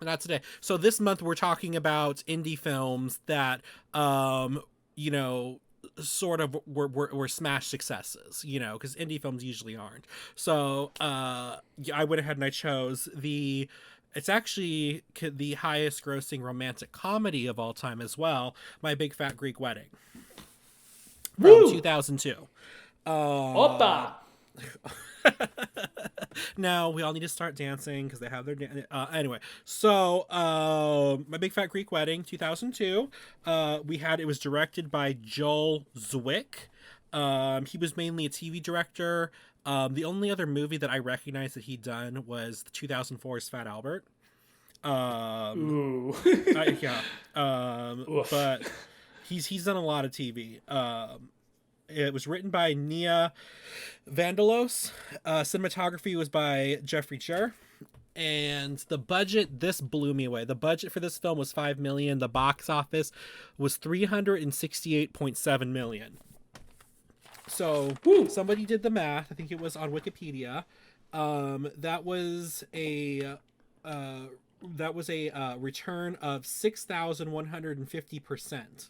Speaker 1: Not today. So this month we're talking about indie films that, you know, sort of were smash successes, because indie films usually aren't. So yeah, I went ahead and I chose it's actually the highest grossing romantic comedy of all time as well, My Big Fat Greek Wedding from
Speaker 2: Woo!
Speaker 1: 2002.
Speaker 2: Opa!
Speaker 1: Now we all need to start dancing because they have their anyway. So My Big Fat Greek Wedding 2002. It was directed by Joel Zwick. He was mainly a TV director. The only other movie that I recognize that he'd done was 2004's Fat Albert.
Speaker 2: Ooh.
Speaker 1: Yeah.
Speaker 2: Oof.
Speaker 1: But he's done a lot of TV. It was written by Nia Vandalos. Cinematography was by Jeffrey Chur. And the budget, this blew me away. The budget for this film was $5 million. The box office was $368.7 million. So
Speaker 2: Woo.
Speaker 1: somebody did the math. I think it was on Wikipedia. That was a return of 6,150%.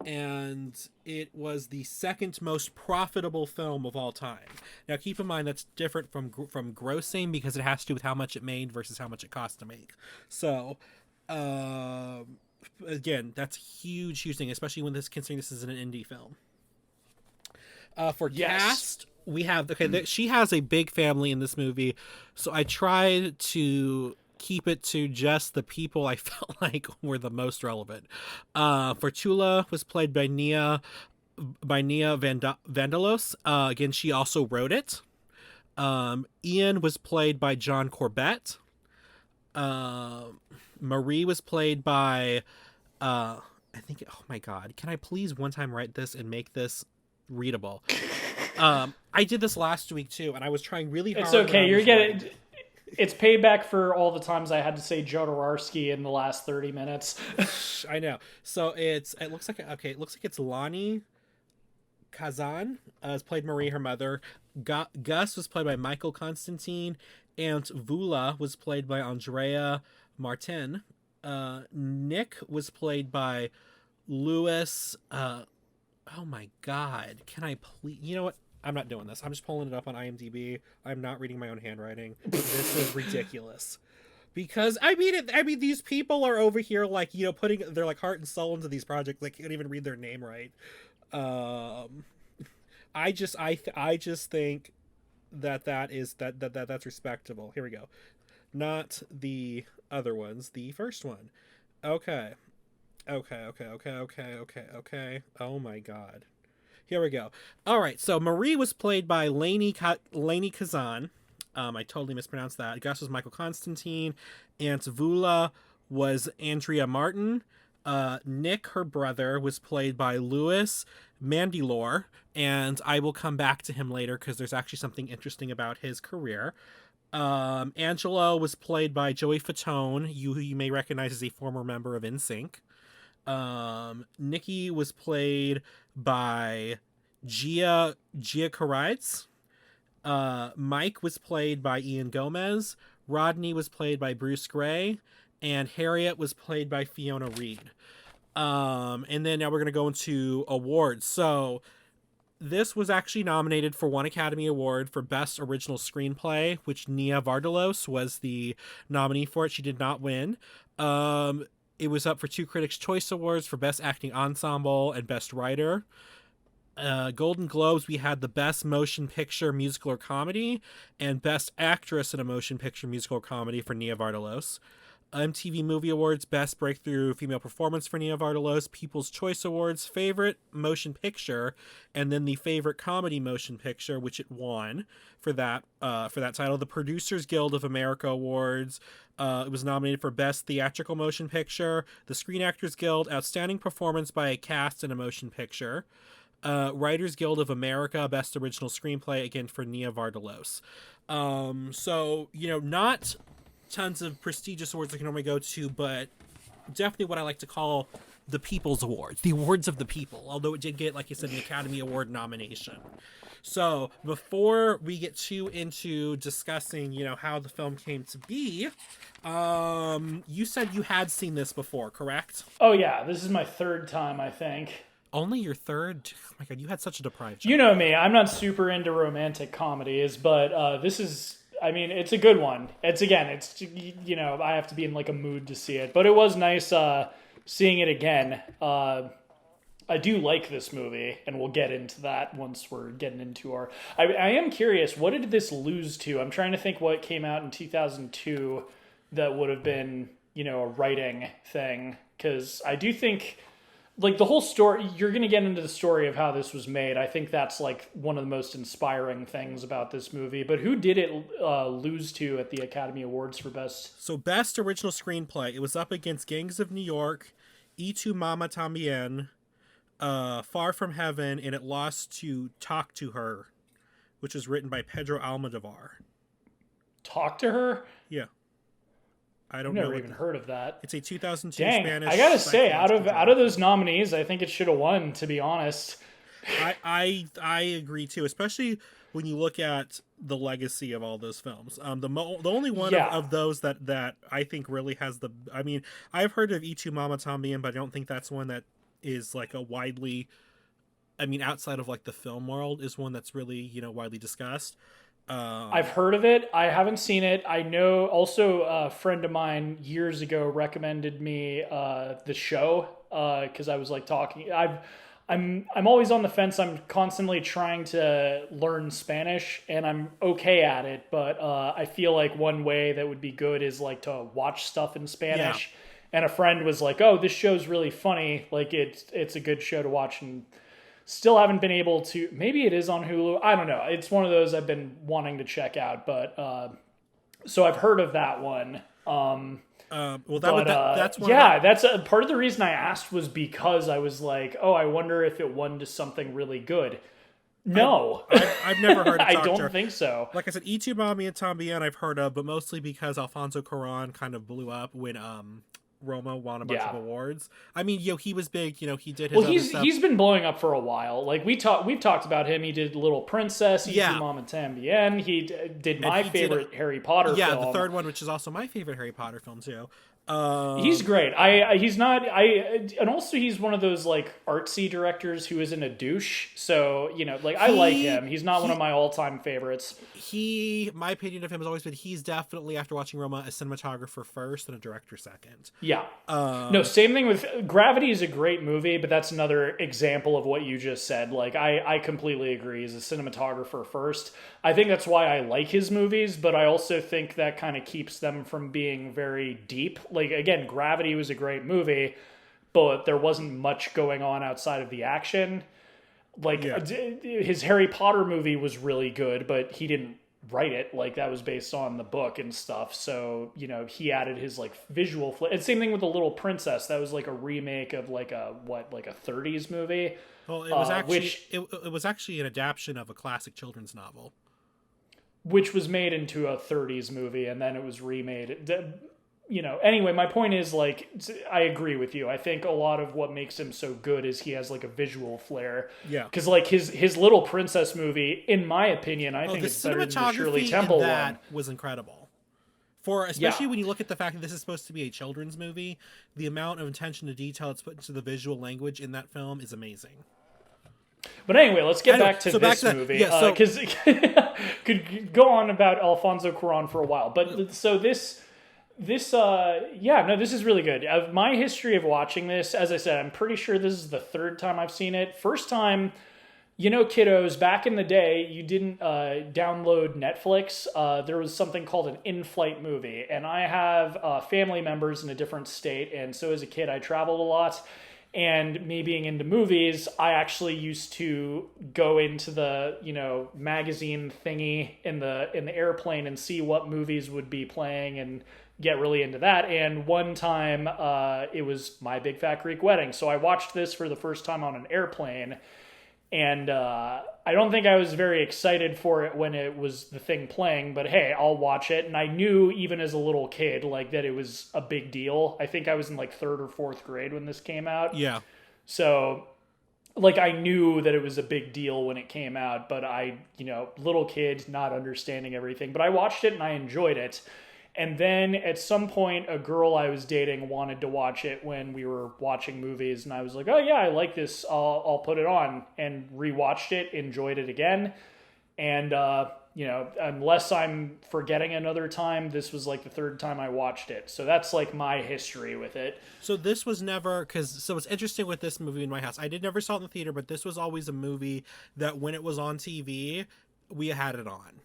Speaker 1: And it was the second most profitable film of all time. Now, keep in mind that's different from grossing because it has to do with how much it made versus how much it cost to make. So, again, that's a huge thing, especially considering this is an indie film. For cast, we have she has a big family in this movie, so I tried to keep it to just the people I felt like were the most relevant. Fortula was played by Nia Vandalos. Again, she also wrote it. Ian was played by John Corbett. Marie was played by I think, oh my god, can I please one time write this and make this readable? I did this last week too, and I was trying really hard.
Speaker 2: It's okay. You're getting. It's payback for all the times I had to say Jodorowsky in the last 30 minutes.
Speaker 1: I know. So it looks like it's Lonnie Kazan has played Marie, her mother. Gus was played by Michael Constantine. Aunt Vula was played by Andrea Martin. Nick was played by Louis. Oh my god! Can I please? You know what? I'm not doing this. I'm just pulling it up on IMDb. I'm not reading my own handwriting. This is ridiculous. Because I mean, these people are over here like putting their like heart and soul into these projects. They can't even read their name right. I just think that's respectable. Here we go. Not the other ones. The first one. Okay. Oh my god. Here we go. All right, so Marie was played by Lainey Kazan. I totally mispronounced that. Gus was Michael Constantine. Aunt Vula was Andrea Martin. Nick, her brother, was played by Louis Mandylor, and I will come back to him later because there's actually something interesting about his career. Angelo was played by Joey Fatone, who you may recognize as a former member of NSYNC. Nikki was played by Gia Carides. Mike was played by Ian Gomez. Rodney was played by Bruce Gray, and Harriet was played by Fiona Reed. And then now we're going to go into awards. So this was actually nominated for one Academy Award for Best Original Screenplay, which Nia Vardalos was the nominee for it. She did not win. It was up for 2 Critics' Choice Awards for Best Acting Ensemble and Best Writer. Golden Globes, we had the Best Motion Picture Musical or Comedy and Best Actress in a Motion Picture Musical or Comedy for Nia Vardalos. MTV Movie Awards, Best Breakthrough Female Performance for Nia Vardalos. People's Choice Awards, Favorite Motion Picture, and then the Favorite Comedy Motion Picture, which it won for that title. The Producers Guild of America Awards. It was nominated for Best Theatrical Motion Picture. The Screen Actors Guild, Outstanding Performance by a Cast in a Motion Picture. Writers Guild of America Best Original Screenplay, again for Nia Vardalos. So, not tons of prestigious awards I can normally go to, but definitely what I like to call the People's Awards, the awards of the people, although it did get, like you said, an Academy Award nomination. So before we get too into discussing, how the film came to be, you said you had seen this before, correct?
Speaker 2: Oh yeah, this is my third time, I think.
Speaker 1: Only your third? Oh my god, you had such a deprived childhood.
Speaker 2: You know me, I'm not super into romantic comedies, but this is, it's a good one. It's I have to be in like a mood to see it, but it was nice seeing it again. I do like this movie, and we'll get into that once we're getting into our... I am curious, what did this lose to? I'm trying to think what came out in 2002 that would have been, a writing thing, because I do think... Like, the whole story, you're going to get into the story of how this was made. I think that's, like, one of the most inspiring things about this movie. But who did it lose to at the Academy Awards for Best?
Speaker 1: So, Best Original Screenplay. It was up against Gangs of New York, Y Tu Mama Tambien, Far From Heaven, and it lost to Talk to Her, which was written by Pedro Almodovar.
Speaker 2: Talk to Her?
Speaker 1: Yeah. I don't
Speaker 2: I've
Speaker 1: know.
Speaker 2: never even heard of that.
Speaker 1: It's a 2002
Speaker 2: Dang,
Speaker 1: Spanish.
Speaker 2: I gotta say, out of those nominees, I think it should have won. To be honest,
Speaker 1: I agree too, especially when you look at the legacy of all those films. The only one of those that I think really has the. I mean, I've heard of Y Tu Mama Tambien, but I don't think that's one that is like a widely. I mean, outside of like the film world, is one that's really widely discussed.
Speaker 2: I've heard of it. I haven't seen it. I know also a friend of mine years ago recommended me the show because I was like talking. I'm always on the fence. I'm constantly trying to learn Spanish, and I'm okay at it. But I feel like one way that would be good is like to watch stuff in Spanish. Yeah. And a friend was like, "Oh, this show's really funny. Like it's a good show to watch." And still haven't been able to. Maybe it is on Hulu. I don't know. It's one of those I've been wanting to check out. But so I've heard of that one. That's one. Yeah, that's part of the reason I asked was because I was like, oh, I wonder if it won to something really good. No,
Speaker 1: I've never heard of
Speaker 2: I don't think so.
Speaker 1: Like I said, Y Tu Mama Tambien I've heard of, but mostly because Alfonso Cuarón kind of blew up when Roma won a bunch of awards. I mean, he was big. He did his. Well,
Speaker 2: he's been blowing up for a while. Like we've talked about him. He did Little Princess, Y Tu Mama Tambien. He did my favorite Harry Potter.
Speaker 1: Yeah,
Speaker 2: film.
Speaker 1: The third one, which is also my favorite Harry Potter film too.
Speaker 2: He's great. And also he's one of those like artsy directors who isn't a douche. So I like him. He's not one of my all-time favorites.
Speaker 1: My opinion of him has always been he's definitely, after watching Roma, a cinematographer first and a director second.
Speaker 2: Yeah. No, same thing with Gravity is a great movie, but that's another example of what you just said. Like I completely agree. He's a cinematographer first. I think that's why I like his movies, but I also think that kind of keeps them from being very deep. Like, again, Gravity was a great movie, but there wasn't much going on outside of the action. Like, his Harry Potter movie was really good, but he didn't write it. Like, that was based on the book and stuff. So, he added his, like, visual... And same thing with The Little Princess. That was, like, a remake of, like, a 30s movie.
Speaker 1: Well, it was actually... it was actually an adaptation of a classic children's novel.
Speaker 2: Which was made into a 30s movie, and then it was remade... Anyway, my point is, like, I agree with you. I think a lot of what makes him so good is he has, like, a visual flair.
Speaker 1: Yeah.
Speaker 2: Because, like, his Little Princess movie, in my opinion, I think it's better than the Shirley Temple one.
Speaker 1: That was incredible. Especially when you look at the fact that this is supposed to be a children's movie, the amount of attention to detail it's put into the visual language in that film is amazing.
Speaker 2: But anyway, let's get back to this movie. Because could go on about Alfonso Cuarón for a while. But so this is really good. My history of watching this, as I said, I'm pretty sure this is the third time I've seen it. First time, kiddos, back in the day, you didn't download Netflix. There was something called an in-flight movie. And I have family members in a different state. And so as a kid, I traveled a lot. And me being into movies, I actually used to go into the, magazine thingy in the airplane and see what movies would be playing and get really into that. And one time it was My Big Fat Greek Wedding. So I watched this for the first time on an airplane. And I don't think I was very excited for it when it was the thing playing, but hey, I'll watch it. And I knew even as a little kid, like, that it was a big deal. I think I was in like third or fourth grade when this came out.
Speaker 1: Yeah.
Speaker 2: So, like, I knew that it was a big deal when it came out, but I, little kid, not understanding everything. But I watched it and I enjoyed it. And then at some point, a girl I was dating wanted to watch it when we were watching movies, and I was like, "Oh yeah, I like this. I'll put it on." And rewatched it, enjoyed it again, and unless I'm forgetting another time, this was like the third time I watched it. So that's like my history with it.
Speaker 1: So this was never so it's interesting with this movie in my house. I did never saw it in the theater, but this was always a movie that when it was on TV, we had it on.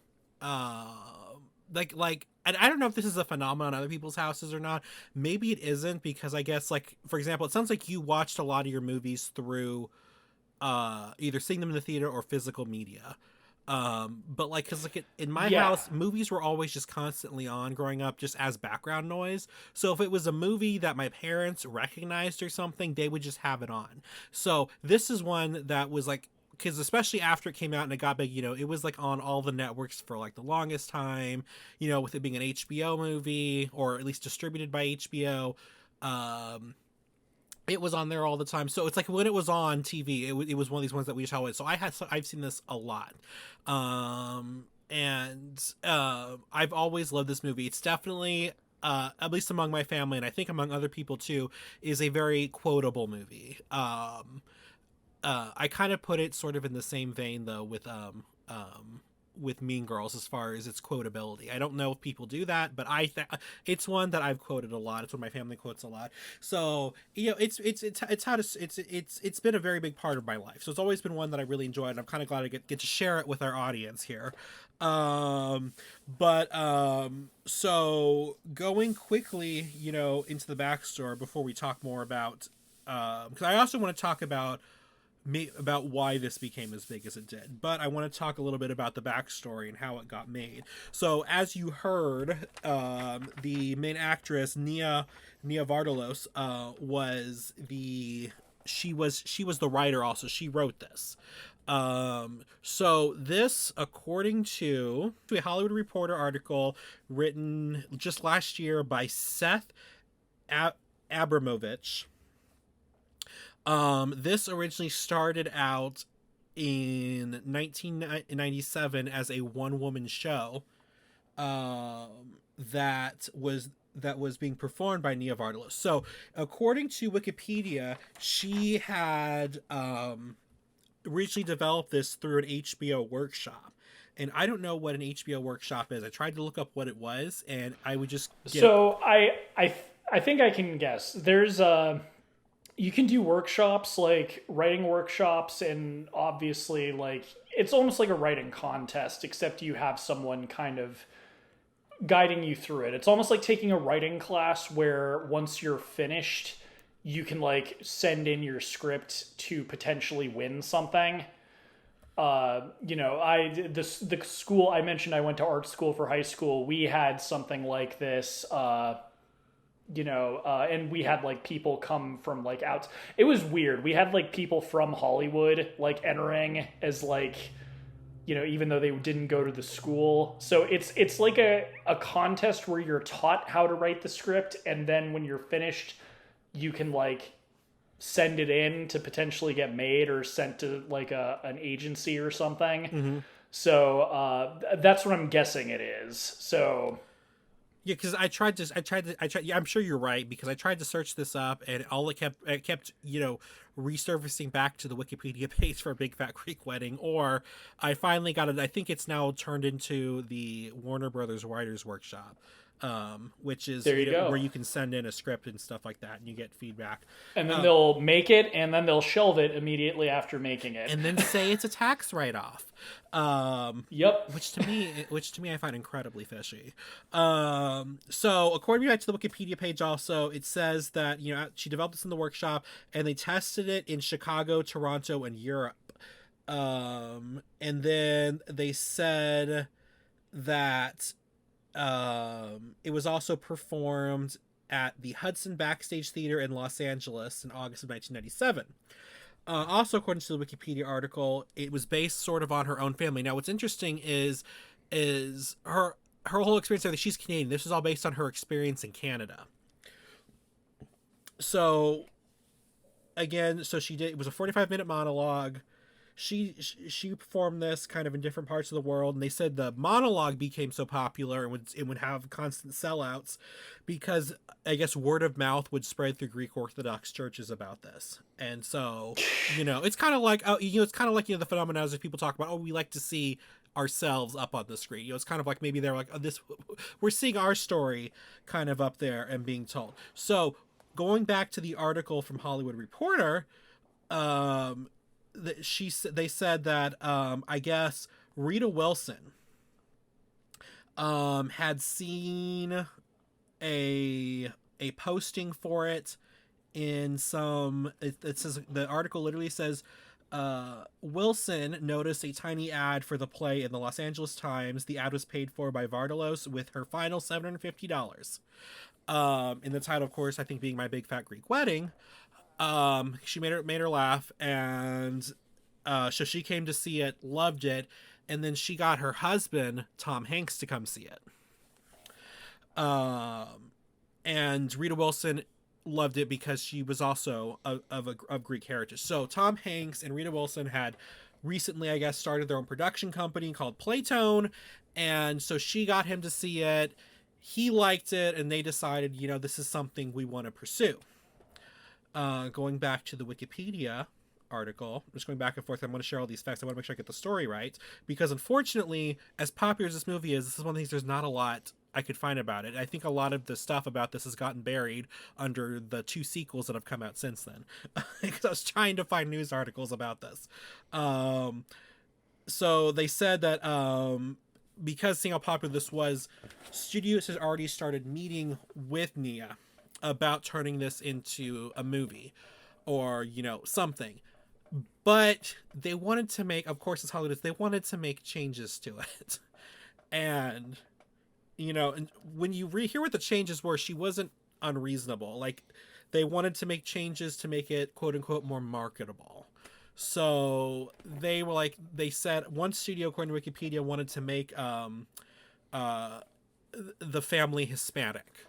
Speaker 1: And I don't know if this is a phenomenon in other people's houses or not. Maybe it isn't, because I guess, like, for example, it sounds like you watched a lot of your movies through either seeing them in the theater or physical media. But like, because like in my house, movies were always just constantly on growing up, just as background noise. So if it was a movie that my parents recognized or something, they would just have it on. So this is one that was like, because especially after it came out and it got big, it was like on all the networks for like the longest time, with it being an HBO movie, or at least distributed by HBO. It was on there all the time. So it's like when it was on TV, it was one of these ones that we just always. So I've seen this a lot. I've always loved this movie. It's definitely, at least among my family, and I think among other people too, is a very quotable movie. I kind of put it sort of in the same vein though with Mean Girls as far as its quotability. I don't know if people do that, but it's one that I've quoted a lot. It's one my family quotes a lot. So it's been a very big part of my life. So it's always been one that I really enjoyed, and I'm kind of glad I get to share it with our audience here. So going quickly, into the backstory before we talk more about, because I also want to talk about why this became as big as it did, but I want to talk a little bit about the backstory and how it got made. So as you heard, the main actress Nia Vardalos she was the writer. Also, she wrote this. So this, according to a Hollywood Reporter article written just last year by Seth Abramovich. This originally started out in 1997 as a one-woman show that was being performed by Nia Vardalos. So, according to Wikipedia, she had originally developed this through an HBO workshop. And I don't know what an HBO workshop is. I tried to look up what it was, and I would just
Speaker 2: I think I can guess. There's you can do workshops, like writing workshops, and obviously, like, it's almost like a writing contest, except you have someone kind of guiding you through it. It's almost like taking a writing class where once you're finished, you can like send in your script to potentially win something. The school I mentioned, I went to art school for high school. We had something like this. And we had like people come from like out. It was weird. We had like people from Hollywood like entering as like, even though they didn't go to the school. So it's like a contest where you're taught how to write the script, and then when you're finished, you can like send it in to potentially get made or sent to like an agency or something.
Speaker 1: Mm-hmm.
Speaker 2: So that's what I'm guessing it is. So.
Speaker 1: Yeah, because I tried. Yeah, I'm sure you're right, because I tried to search this up, and all it kept resurfacing back to the Wikipedia page for Big Fat Greek Wedding. Or I finally got it. I think it's now turned into the Warner Brothers Writers Workshop, which is where you can send in a script and stuff like that, and you get feedback.
Speaker 2: And then they'll make it, and then they'll shelve it immediately after making it,
Speaker 1: and then say it's a tax write-off.
Speaker 2: Yep.
Speaker 1: Which to me I find incredibly fishy. So according to the Wikipedia page, also it says that she developed this in the workshop, and they tested it in Chicago, Toronto, and Europe. And then they said that it was also performed at the Hudson Backstage Theater in Los Angeles in August of 1997. Also, according to the Wikipedia article, it was based sort of on her own family. Now, what's interesting is her whole experience there. That she's Canadian. This is all based on her experience in Canada. So again, so she did. It was a 45-minute monologue. She performed this kind of in different parts of the world, and they said the monologue became so popular and would have constant sellouts because I guess word of mouth would spread through Greek Orthodox churches about this. And so, it's kind of like it's kind of like the phenomena as if people talk about, oh, we like to see ourselves up on the screen. It's kind of like maybe they're like, oh, this we're seeing our story kind of up there and being told. So going back to the article from Hollywood Reporter, they said that I guess Rita Wilson had seen a posting for it in some. It says the article literally says. Wilson noticed a tiny ad for the play in the Los Angeles Times. The ad was paid for by Vardalos with her final $750. In the title, of course, I think being My Big Fat Greek Wedding. She made her laugh, and so she came to see it, loved it, and then she got her husband Tom Hanks to come see it. And Rita Wilson loved it because she was also of Greek heritage. So Tom Hanks and Rita Wilson had recently, I guess, started their own production company called Playtone, and so she got him to see it. He liked it, and they decided, this is something we want to pursue. Going back to the Wikipedia article, I'm just going back and forth. I'm going to share all these facts. I want to make sure I get the story right, because unfortunately, as popular as this movie is, this is one of the things there's not a lot I could find about it. I think a lot of the stuff about this has gotten buried under the 2 sequels that have come out since then. Because I was trying to find news articles about this. So they said that because seeing how popular this was, studios had already started meeting with Nia about turning this into a movie or, something. But they wanted to make, of course, it's Hollywood, they wanted to make changes to it. And and when you hear what the changes were, she wasn't unreasonable. Like, they wanted to make changes to make it, quote unquote, more marketable. So they were like, they said one studio, according to Wikipedia, wanted to make the family Hispanic.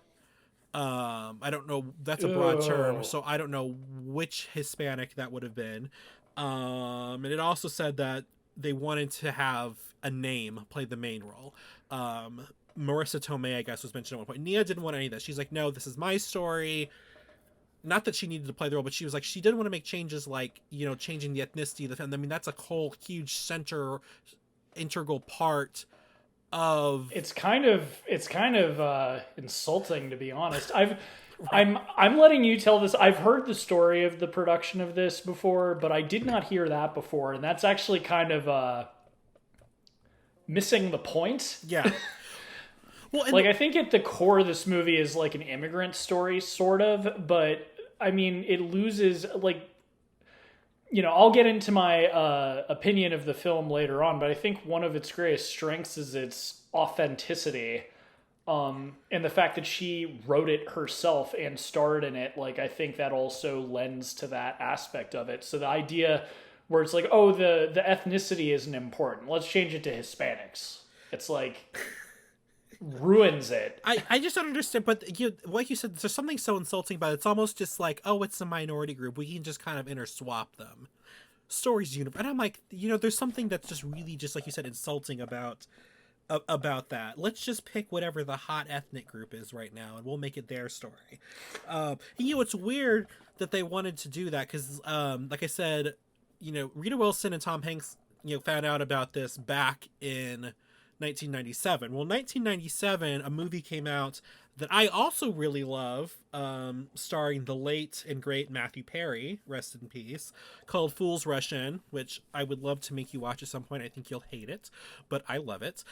Speaker 1: I don't know. That's a broad term, so I don't know which Hispanic that would have been. And it also said that they wanted to have a name play the main role. Marissa Tomei, I guess, was mentioned at one point. Nia didn't want any of that. She's like, no, this is my story. Not that she needed to play the role, but she was like, she didn't want to make changes like, changing the ethnicity of the family. I mean, that's a whole huge integral part of.
Speaker 2: It's kind of insulting, to be honest. I'm letting you tell this. I've heard the story of the production of this before, but I did not hear that before, and that's actually kind of missing the point.
Speaker 1: Yeah. Well,
Speaker 2: like, I think at the core of this movie is like an immigrant story, sort of, but I mean, it loses, like, I'll get into my opinion of the film later on, but I think one of its greatest strengths is its authenticity, and the fact that she wrote it herself and starred in it. Like, I think that also lends to that aspect of it. So the idea where it's like, oh, the ethnicity isn't important, let's change it to Hispanics. It's like ruins it.
Speaker 1: I just don't understand, but like you said, there's something so insulting about it. It's almost just like, oh, it's a minority group, we can just kind of interswap them. Stories universe. And I'm like, there's something that's just really, just like you said, insulting about that. Let's just pick whatever the hot ethnic group is right now, and we'll make it their story. It's weird that they wanted to do that, because like I said, Rita Wilson and Tom Hanks found out about this back in 1997. Well, 1997, a movie came out that I also really love, starring the late and great Matthew Perry, rest in peace, called Fools Rush In, which I would love to make you watch at some point. I think you'll hate it, but I love it.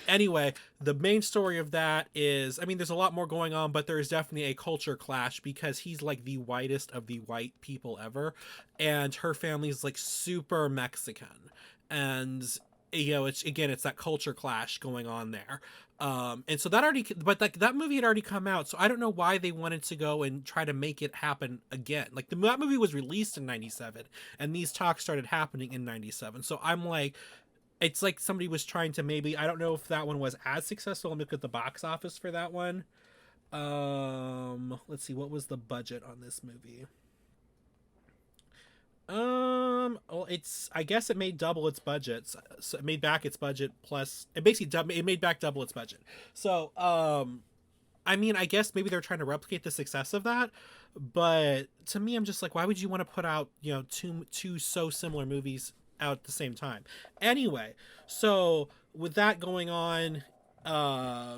Speaker 1: Anyway, the main story of that is, I mean, there's a lot more going on, but there is definitely a culture clash because he's like the whitest of the white people ever, and her family's like super Mexican. And it's that culture clash going on there. And so that already, but like that movie had already come out, so I don't know why they wanted to go and try to make it happen again. Like that movie was released in 97 and these talks started happening in 97. So I'm like, it's like somebody was trying to, maybe, I don't know if that one was as successful. Look at the box office for that one. Let's see, what was the budget on this movie? Well, I guess it made double its budget. So it made back its budget plus it basically it made back double its budget. So, I mean, I guess maybe they're trying to replicate the success of that, but to me, I'm just like, why would you want to put out, two so similar movies out at the same time? Anyway, so with that going on,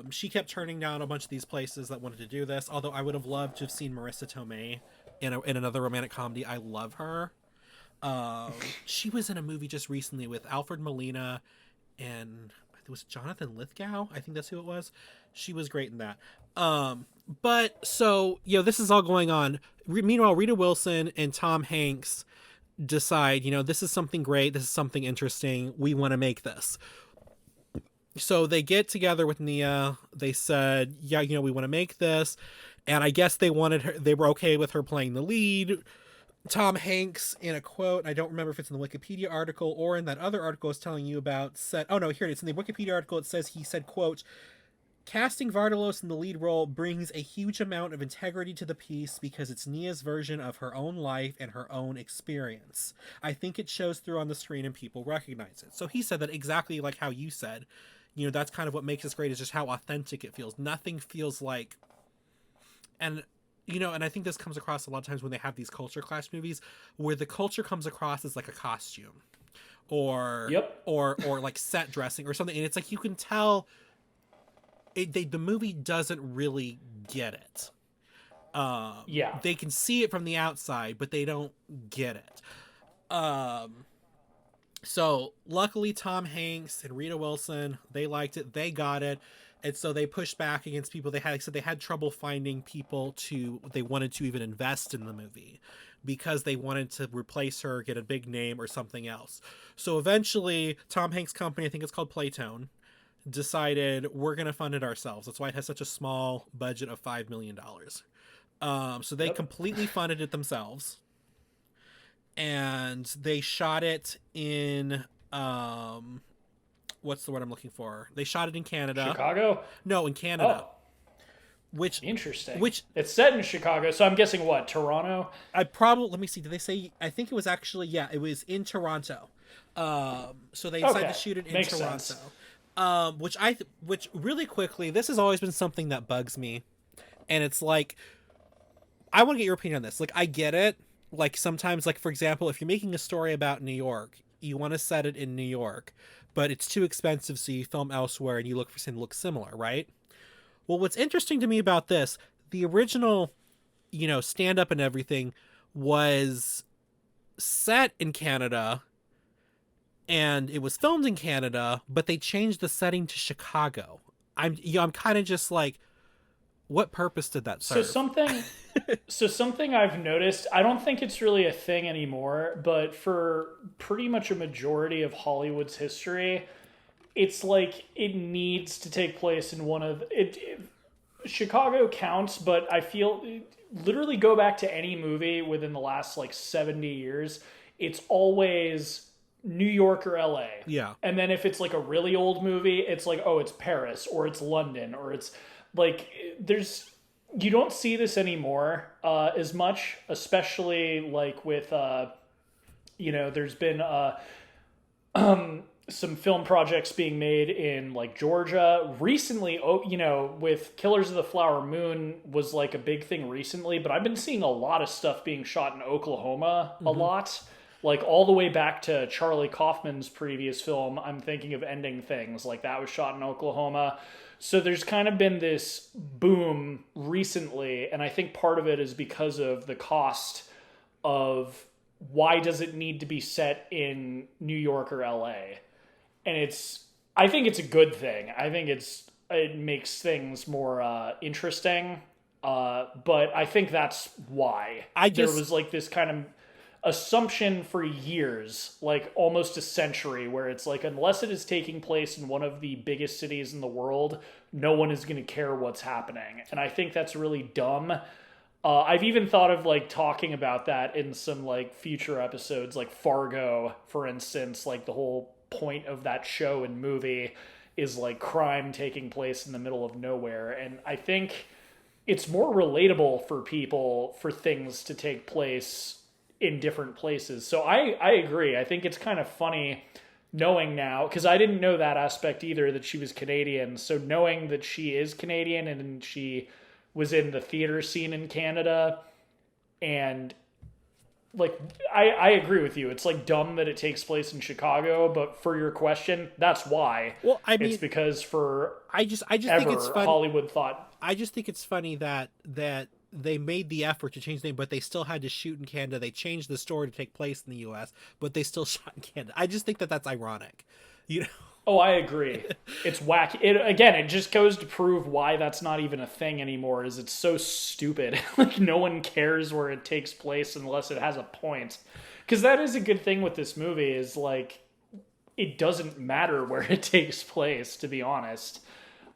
Speaker 1: she kept turning down a bunch of these places that wanted to do this. Although I would have loved to have seen Marissa Tomei in another romantic comedy. I love her. She was in a movie just recently with Alfred Molina and it was Jonathan Lithgow. I think that's who it was. She was great in that. But so, this is all going on. Meanwhile, Rita Wilson and Tom Hanks decide, this is something great. This is something interesting. We want to make this. So they get together with Nia. They said, yeah, we want to make this. And I guess they were okay with her playing the lead. Tom Hanks, in a quote, I don't remember if it's in the Wikipedia article or in that other article I was telling you about, said, oh no, here it is. In the Wikipedia article, it says, he said, quote, casting Vardalos in the lead role brings a huge amount of integrity to the piece because it's Nia's version of her own life and her own experience. I think it shows through on the screen and people recognize it. So he said that exactly like how you said, that's kind of what makes this great, is just how authentic it feels. Nothing feels like, and I think this comes across a lot of times when they have these culture clash movies where the culture comes across as like a costume or like set dressing or something. And it's like, you can tell the movie doesn't really get it. They can see it from the outside, but they don't get it. So luckily Tom Hanks and Rita Wilson, they liked it. They got it. And so they pushed back against people. They had trouble finding people they wanted to even invest in the movie because they wanted to replace her, get a big name or something else. So eventually Tom Hanks' company, I think it's called Playtone, decided we're going to fund it ourselves. That's why it has such a small budget of $5 million. So they completely funded it themselves. And they shot it in, what's the word I'm looking for? They shot it in Canada.
Speaker 2: Chicago?
Speaker 1: No, in Canada.
Speaker 2: Oh.
Speaker 1: Interesting.
Speaker 2: It's set in Chicago, so I'm guessing what, Toronto?
Speaker 1: Let me see. Did they say? I think it was actually, it was in Toronto. So they decided to shoot it in Toronto. Which really quickly, this has always been something that bugs me, and it's like, I want to get your opinion on this. Like, I get it. Like sometimes, like for example, if you're making a story about New York, you want to set it in New York, but it's too expensive, so you film elsewhere and you look for something that looks similar, right? Well, what's interesting to me about this, the original, stand-up and everything was set in Canada and it was filmed in Canada, but they changed the setting to Chicago. I'm kind of just like, what purpose did that serve?
Speaker 2: So something I've noticed, I don't think it's really a thing anymore, but for pretty much a majority of Hollywood's history, it's like it needs to take place in one of Chicago counts, but I feel literally go back to any movie within the last like 70 years, it's always New York or LA.
Speaker 1: Yeah.
Speaker 2: And then if it's like a really old movie, it's like, oh, it's Paris or it's London or it's like you don't see this anymore as much, especially like with there's been some film projects being made in like Georgia recently. With Killers of the Flower Moon was like a big thing recently, but I've been seeing a lot of stuff being shot in Oklahoma a lot, like all the way back to Charlie Kaufman's previous film. I'm thinking of Ending Things, like that was shot in Oklahoma. So there's kind of been this boom recently, and I think part of it is because of the cost of why does it need to be set in New York or LA? And I think it's a good thing. I think it makes things more interesting. But I think that's why there was like this kind assumption for years, like almost a century, where it's like, unless it is taking place in one of the biggest cities in the world, no one is going to care what's happening. And I think that's really dumb. I've even thought of like talking about that in some like future episodes, like Fargo, for instance. Like the whole point of that show and movie is like crime taking place in the middle of nowhere. And I think it's more relatable for people for things to take place in different places. So I agree. I think it's kind of funny knowing now, because I didn't know that aspect either, that she was Canadian. So knowing that she is Canadian and she was in the theater scene in Canada, and like I agree with you. It's like dumb that it takes place in Chicago, but for your question, that's why.
Speaker 1: Well, I mean,
Speaker 2: it's because for
Speaker 1: I just think it's funny.
Speaker 2: Hollywood thought.
Speaker 1: I just think it's funny that they made the effort to change the name, but they still had to shoot in Canada. They changed the story to take place in the U.S., but they still shot in Canada. I just think that that's ironic, you know.
Speaker 2: Oh, I agree. It's wacky. It just goes to prove why that's not even a thing anymore. Is it's so stupid. Like no one cares where it takes place unless it has a point. Because that is a good thing with this movie. Is like it doesn't matter where it takes place. To be honest,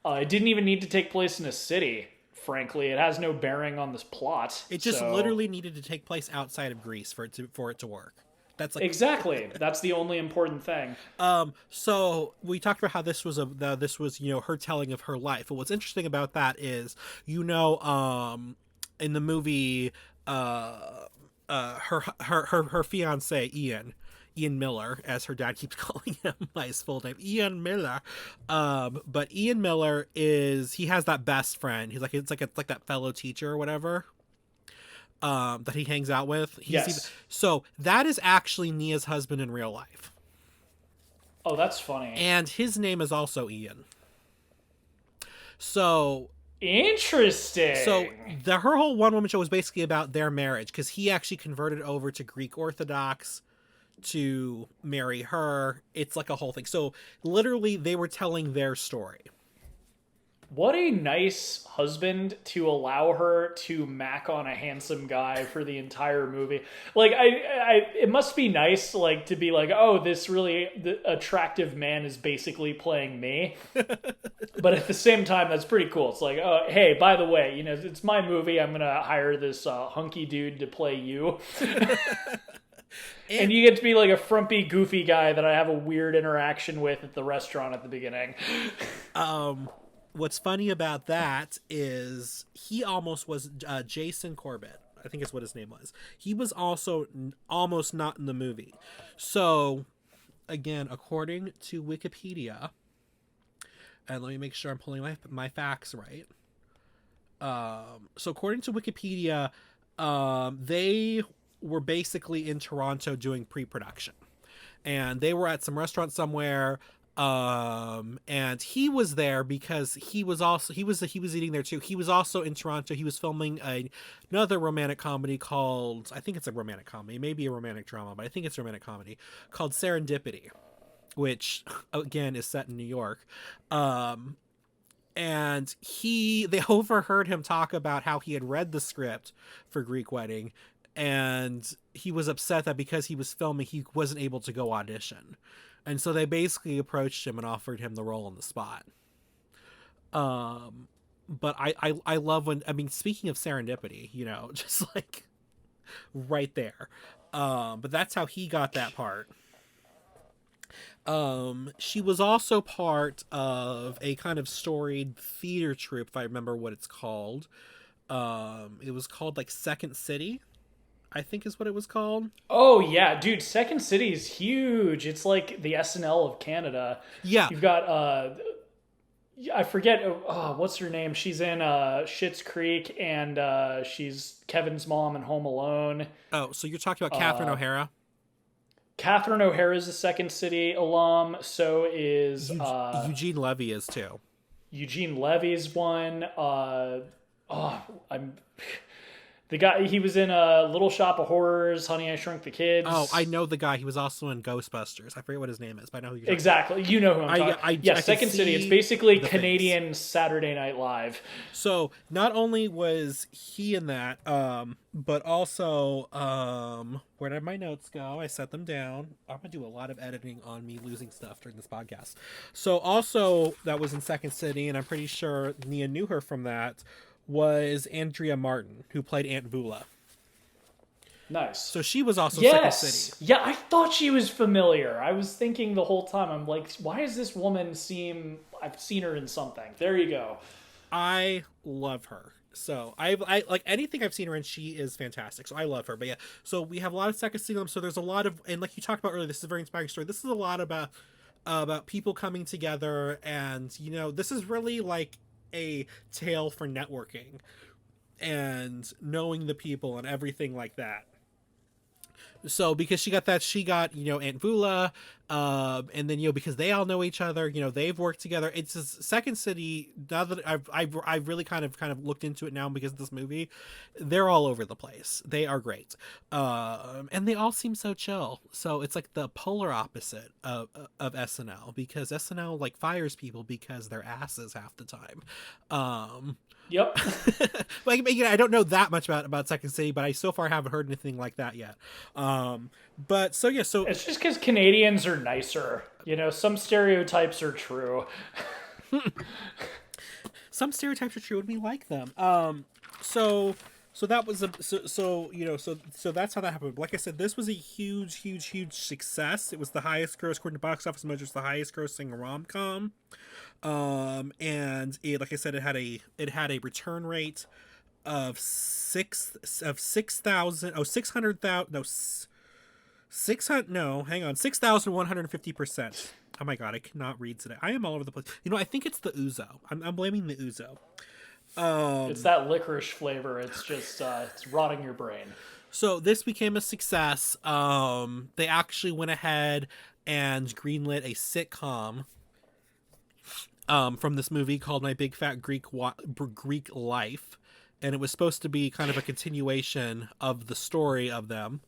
Speaker 2: it didn't even need to take place in a city. Frankly, it has no bearing on this plot.
Speaker 1: It just literally needed to take place outside of Greece for it to work. That's like
Speaker 2: exactly. That's the only important thing.
Speaker 1: So we talked about how this was her telling of her life. But what's interesting about that is, in the movie, her fiance Ian Miller, as her dad keeps calling him by his full name, Ian Miller. But Ian Miller he has that best friend. It's like that fellow teacher or whatever. That he hangs out with.
Speaker 2: Yes.
Speaker 1: So that is actually Nia's husband in real life.
Speaker 2: Oh, that's funny.
Speaker 1: And his name is also Ian. So
Speaker 2: interesting.
Speaker 1: So her whole one woman show was basically about their marriage, because he actually converted over to Greek Orthodox to marry her. It's like a whole thing. So literally they were telling their story.
Speaker 2: What a nice husband to allow her to mac on a handsome guy for the entire movie. Like, it must be nice, like, to be like, oh, this really attractive man is basically playing me. But at the same time, that's pretty cool. It's like, oh, hey, by the way, it's my movie. I'm going to hire this hunky dude to play you. And you get to be like a frumpy, goofy guy that I have a weird interaction with at the restaurant at the beginning.
Speaker 1: What's funny about that is he almost was Jason Corbett, I think is what his name was. He was also almost not in the movie. So, again, according to Wikipedia, and let me make sure I'm pulling my facts right. So according to Wikipedia, they were basically in Toronto doing pre-production. And they were at some restaurant somewhere. And he was there because he was eating there too. He was also in Toronto. He was filming another romantic comedy called, I think it's a romantic comedy, maybe a romantic drama, but I think it's a romantic comedy called Serendipity, which again is set in New York. And they overheard him talk about how he had read the script for Greek Wedding, and he was upset that because he was filming, he wasn't able to go audition. And so they basically approached him and offered him the role on the spot. But I love speaking of serendipity, just like right there. But that's how he got that part. She was also part of a kind of storied theater troupe, if I remember what it's called. It was called like Second City, I think is what it was called.
Speaker 2: Oh yeah, dude, Second City is huge. It's like the SNL of Canada.
Speaker 1: Yeah.
Speaker 2: You've got I forget what's her name. She's in Schitt's Creek, and she's Kevin's mom in Home Alone.
Speaker 1: Oh, so you're talking about Catherine O'Hara?
Speaker 2: Catherine O'Hara is a Second City alum. So is
Speaker 1: Eugene Levy is too.
Speaker 2: Eugene Levy's one. The guy, he was in a Little Shop of Horrors, Honey, I Shrunk the Kids.
Speaker 1: Oh, I know the guy. He was also in Ghostbusters. I forget what his name is, but I know who you're talking
Speaker 2: Exactly. You know who I'm talking
Speaker 1: I
Speaker 2: Yeah,
Speaker 1: can
Speaker 2: Second City. It's
Speaker 1: see
Speaker 2: basically
Speaker 1: the
Speaker 2: Canadian Saturday Night Live.
Speaker 1: So not only was he in that, but also, where did my notes go? I set them down. I'm gonna do a lot of editing on me losing stuff during this podcast. So also that was in Second City, and I'm pretty sure Nia knew her from that, was Andrea Martin, who played Aunt Vula.
Speaker 2: Nice.
Speaker 1: So she was also Second City.
Speaker 2: Yeah, I thought she was familiar. I was thinking the whole time, I'm like, why does this woman seem... I've seen her in something. There you go.
Speaker 1: I love her. So I like anything I've seen her in, she is fantastic. So I love her. But yeah, so we have a lot of Second City. So there's a lot of, and like you talked about earlier, this is a very inspiring story. This is a lot about people coming together, and you know, this is really like a tale for networking and knowing the people and everything like that. So because she got you know, Aunt Vula, and then you know, because they all know each other, you know, they've worked together. It's a Second City. Now that I've really kind of looked into it now because of this movie, they're all over the place. They are great, and they all seem so chill. So it's like the polar opposite of SNL, because SNL like fires people because they're asses half the time.
Speaker 2: Yep.
Speaker 1: Like, you know, I don't know that much about Second City, but I so far haven't heard anything like that yet. But so yeah, so
Speaker 2: It's just because Canadians are nicer. You know, some stereotypes are true.
Speaker 1: some stereotypes are true, and we like them. So that was you know, so that's how that happened. Like I said, this was a huge success. It was the highest gross, according to box office measures, the highest grossing rom-com. And it, like I said, it had a return rate of 6,150%. Oh my god, I cannot read today. I am all over the place. You know, I think it's the ouzo. I'm blaming the ouzo.
Speaker 2: It's that licorice flavor. It's just it's rotting your brain.
Speaker 1: So this became a success. They actually went ahead and greenlit a sitcom from this movie called My Big Fat Greek Life, and it was supposed to be kind of a continuation of the story of them.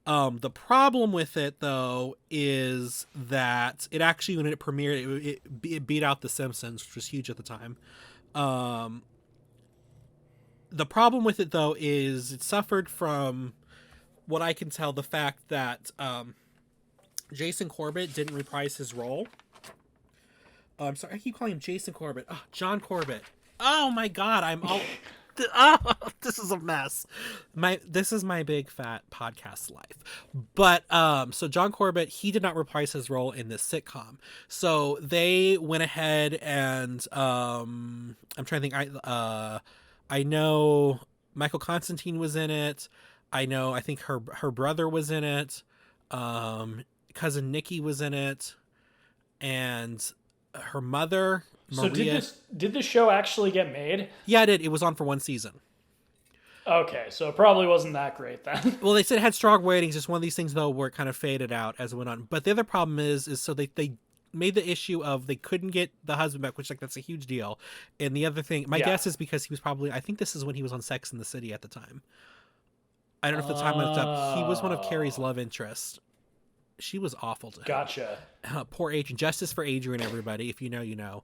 Speaker 1: The problem with it, though, is that it actually, when it premiered, it beat out The Simpsons, which was huge at the time. The problem with it, though, is it suffered from, what I can tell, the fact that Jason Corbett didn't reprise his role. I'm sorry, I keep calling him Jason Corbett. Oh, John Corbett. Oh my god, I'm all... Oh, this is a mess. This is my big fat podcast life. But so John Corbett, he did not reprise his role in this sitcom. So they went ahead and I'm trying to think. I know Michael Constantine was in it. I think her brother was in it. Cousin Nikki was in it, and her mother, Maria.
Speaker 2: So did the show actually get made?
Speaker 1: Yeah, it did. It was on for one season.
Speaker 2: Okay, so it probably wasn't that great then.
Speaker 1: Well, they said it had strong ratings. It's one of these things, though, where it kind of faded out as it went on. But the other problem is so they made the issue of they couldn't get the husband back, which, like, that's a huge deal. And the other thing, my guess is because he was probably, I think this is when he was on Sex and the City at the time. I don't know if the time went up. He was one of Carrie's love interests. She was awful to him.
Speaker 2: Gotcha.
Speaker 1: Poor Adrian. Justice for Adrian, everybody. If you know, you know.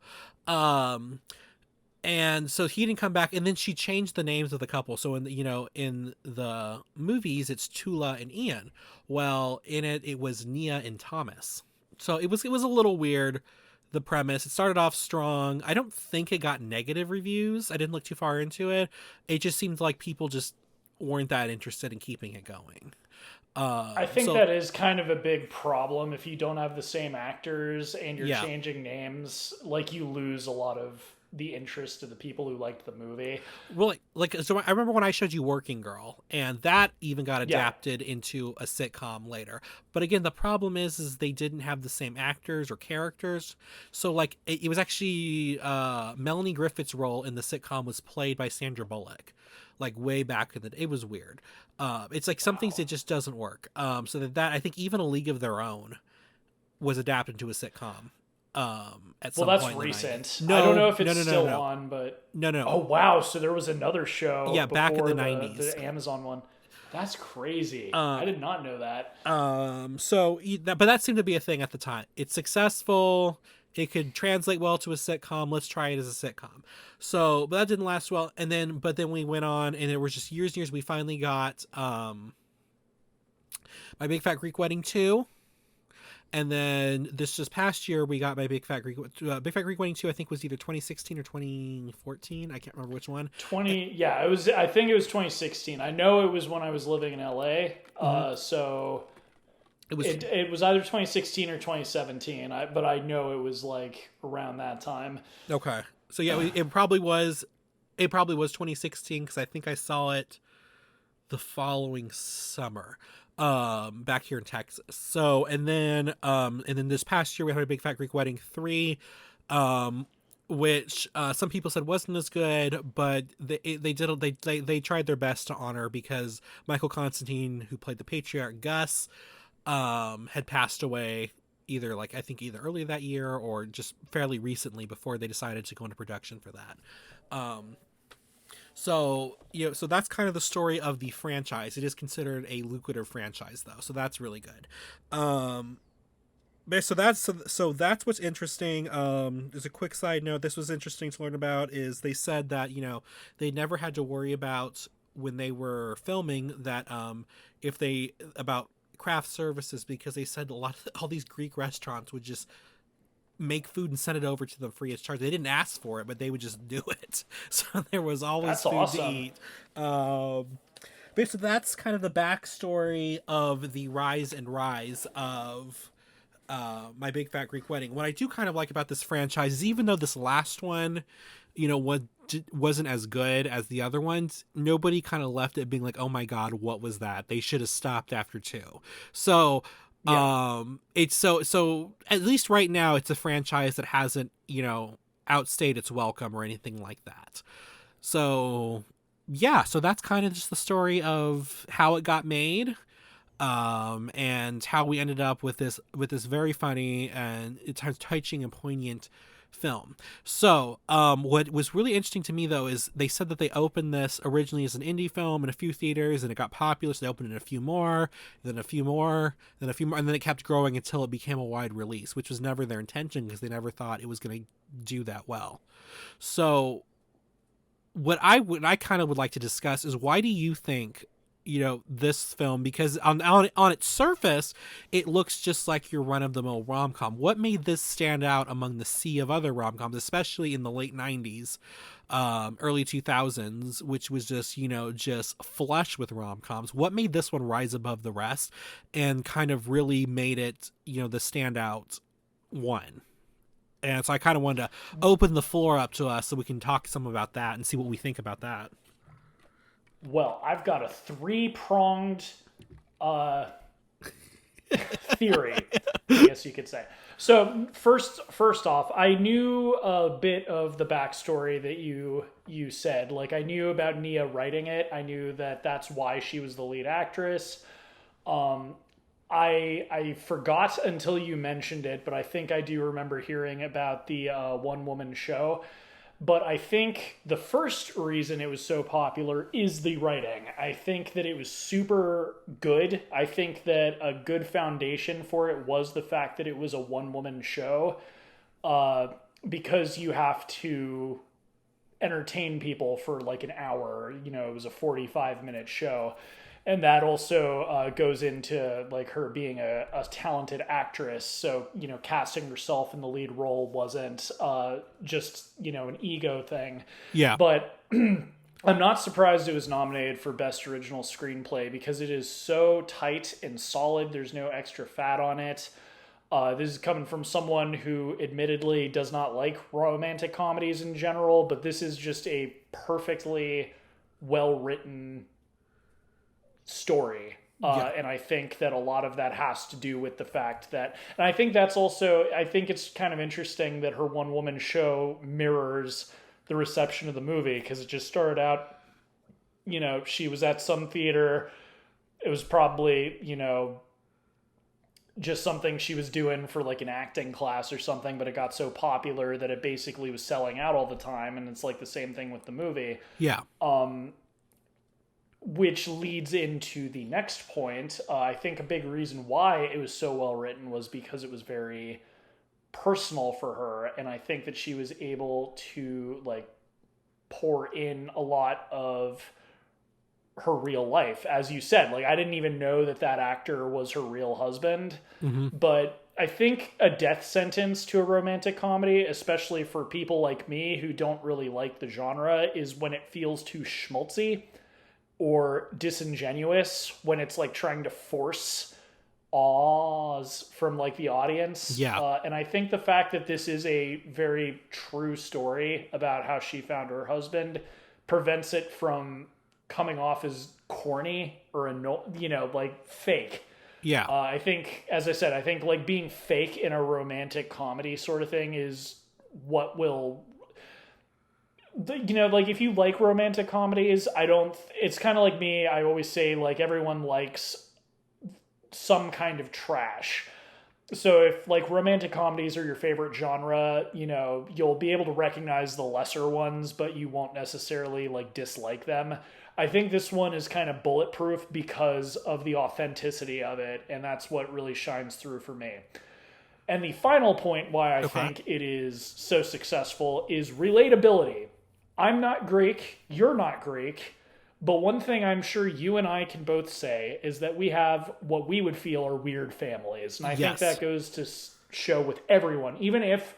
Speaker 1: And so he didn't come back, and then she changed the names of the couple. So in the movies, it's Tula and Ian. Well, in it was Nia and Thomas. So it was a little weird, the premise. It started off strong. I don't think it got negative reviews. I didn't look too far into it. It just seemed like people just weren't that interested in keeping it going.
Speaker 2: I think that is kind of a big problem. If you don't have the same actors and you're changing names, like, you lose a lot of the interest of the people who liked the movie.
Speaker 1: Well, so I remember when I showed you Working Girl, and that even got adapted into a sitcom later. But again, the problem is they didn't have the same actors or characters. So like it was actually Melanie Griffith's role in the sitcom was played by Sandra Bullock, like way back in the day. It was weird. It's like some things it just doesn't work. So that I think even A League of Their Own was adapted to a sitcom. at
Speaker 2: Well,
Speaker 1: some
Speaker 2: that's
Speaker 1: point in the 90s.
Speaker 2: recent. I don't know
Speaker 1: No,
Speaker 2: if it's
Speaker 1: no, no, no,
Speaker 2: still
Speaker 1: no,
Speaker 2: on, but
Speaker 1: no,
Speaker 2: oh
Speaker 1: no.
Speaker 2: wow, so there was another show
Speaker 1: Yeah, back in
Speaker 2: before
Speaker 1: the
Speaker 2: the
Speaker 1: 90s.
Speaker 2: Amazon one. That's crazy. I
Speaker 1: Uh,
Speaker 2: did not know that.
Speaker 1: but that seemed to be a thing at the time. It's successful. It could translate well to a sitcom. Let's try it as a sitcom. So, but that didn't last well. But then we went on, and it was just years and years. We finally got My Big Fat Greek Wedding 2. And then this just past year, we got Big Fat Greek Wedding 2. I think was either 2016 or 2014. I can't remember which one.
Speaker 2: 20, yeah, it was. I think it was 2016. I know it was when I was living in LA. So it was either 2016 or 2017. But I know it was like around that time.
Speaker 1: Okay, so yeah, it probably was. It probably was 2016 because I think I saw it the following summer back here in Texas. So and then this past year we had a Big Fat Greek Wedding 3, which some people said wasn't as good, but they tried their best to honor, because Michael Constantine, who played the patriarch Gus, had passed away I think either earlier that year or just fairly recently before they decided to go into production for that. So that's kind of the story of the franchise. It is considered a lucrative franchise, though, so that's really good. But so that's what's interesting. There's a quick side note. This was interesting to learn about. Is they said that they never had to worry about, when they were filming, that about craft services, because they said all these Greek restaurants would just make food and send it over to them free of charge. They didn't ask for it, but they would just do it. So there was always food to eat. But so that's kind of the backstory of the rise of My Big Fat Greek Wedding. What I do kind of like about this franchise is, even though this last one, wasn't as good as the other ones, nobody kind of left it being like, oh my god, what was that? They should have stopped after 2. So
Speaker 2: Yeah.
Speaker 1: it's so at least right now it's a franchise that hasn't outstayed its welcome or anything like that. So yeah, so that's kind of just the story of how it got made, and how we ended up with this very funny and it's touching and poignant film. So what was really interesting to me, though, is they said that they opened this originally as an indie film in a few theaters, and it got popular, so they opened it in a few more, then a few more, then a few more, and then it kept growing until it became a wide release, which was never their intention, because they never thought it was going to do that well. So what I kind of would like to discuss is, why do you think this film, because on its surface it looks just like your run-of-the-mill rom-com, what made this stand out among the sea of other rom-coms, especially in the late 90s, early 2000s, which was just flush with rom-coms? What made this one rise above the rest and kind of really made it the standout one? And so I kind of wanted to open the floor up to us so we can talk some about that and see what we think about that.
Speaker 2: Well, I've got a 3-pronged theory, I guess you could say. So first off, I knew a bit of the backstory that you said. Like, I knew about Nia writing it. I knew that that's why she was the lead actress. I forgot until you mentioned it, but I think I do remember hearing about the one-woman show. But I think the first reason it was so popular is the writing. I think that it was super good. I think that a good foundation for it was the fact that it was a one-woman show, because you have to entertain people for like an hour. It was a 45-minute show. And that also goes into like her being a talented actress. So, casting herself in the lead role wasn't just, an ego thing.
Speaker 1: Yeah.
Speaker 2: But I'm not surprised it was nominated for Best Original Screenplay, because it is so tight and solid. There's no extra fat on it. This is coming from someone who admittedly does not like romantic comedies in general, but this is just a perfectly well-written story. And I think that a lot of that has to do with the fact that, and I think that's also, I think it's kind of interesting that her one-woman show mirrors the reception of the movie, because it just started out, she was at some theater. It was probably, just something she was doing for like an acting class or something, but it got so popular that it basically was selling out all the time. And it's like the same thing with the movie.
Speaker 1: Yeah.
Speaker 2: Which leads into the next point. I think a big reason why it was so well written was because it was very personal for her. And I think that she was able to like pour in a lot of her real life. As you said, like I didn't even know that that actor was her real husband. But I think a death sentence to a romantic comedy, especially for people like me who don't really like the genre, is when it feels too schmaltzy or disingenuous, when it's like trying to force awes from like the audience.
Speaker 1: Yeah.
Speaker 2: And I think the fact that this is a very true story about how she found her husband prevents it from coming off as corny or like fake.
Speaker 1: Yeah.
Speaker 2: I think, as I said, I think like being fake in a romantic comedy sort of thing is what will, like if you like romantic comedies, it's kind of like me. I always say like everyone likes some kind of trash. So if like romantic comedies are your favorite genre, you'll be able to recognize the lesser ones, but you won't necessarily like dislike them. I think this one is kind of bulletproof because of the authenticity of it, and that's what really shines through for me. And the final point why I think it is so successful is relatability. I'm not Greek, you're not Greek, but one thing I'm sure you and I can both say is that we have what we would feel are weird families. And I think that goes to show with everyone, even if,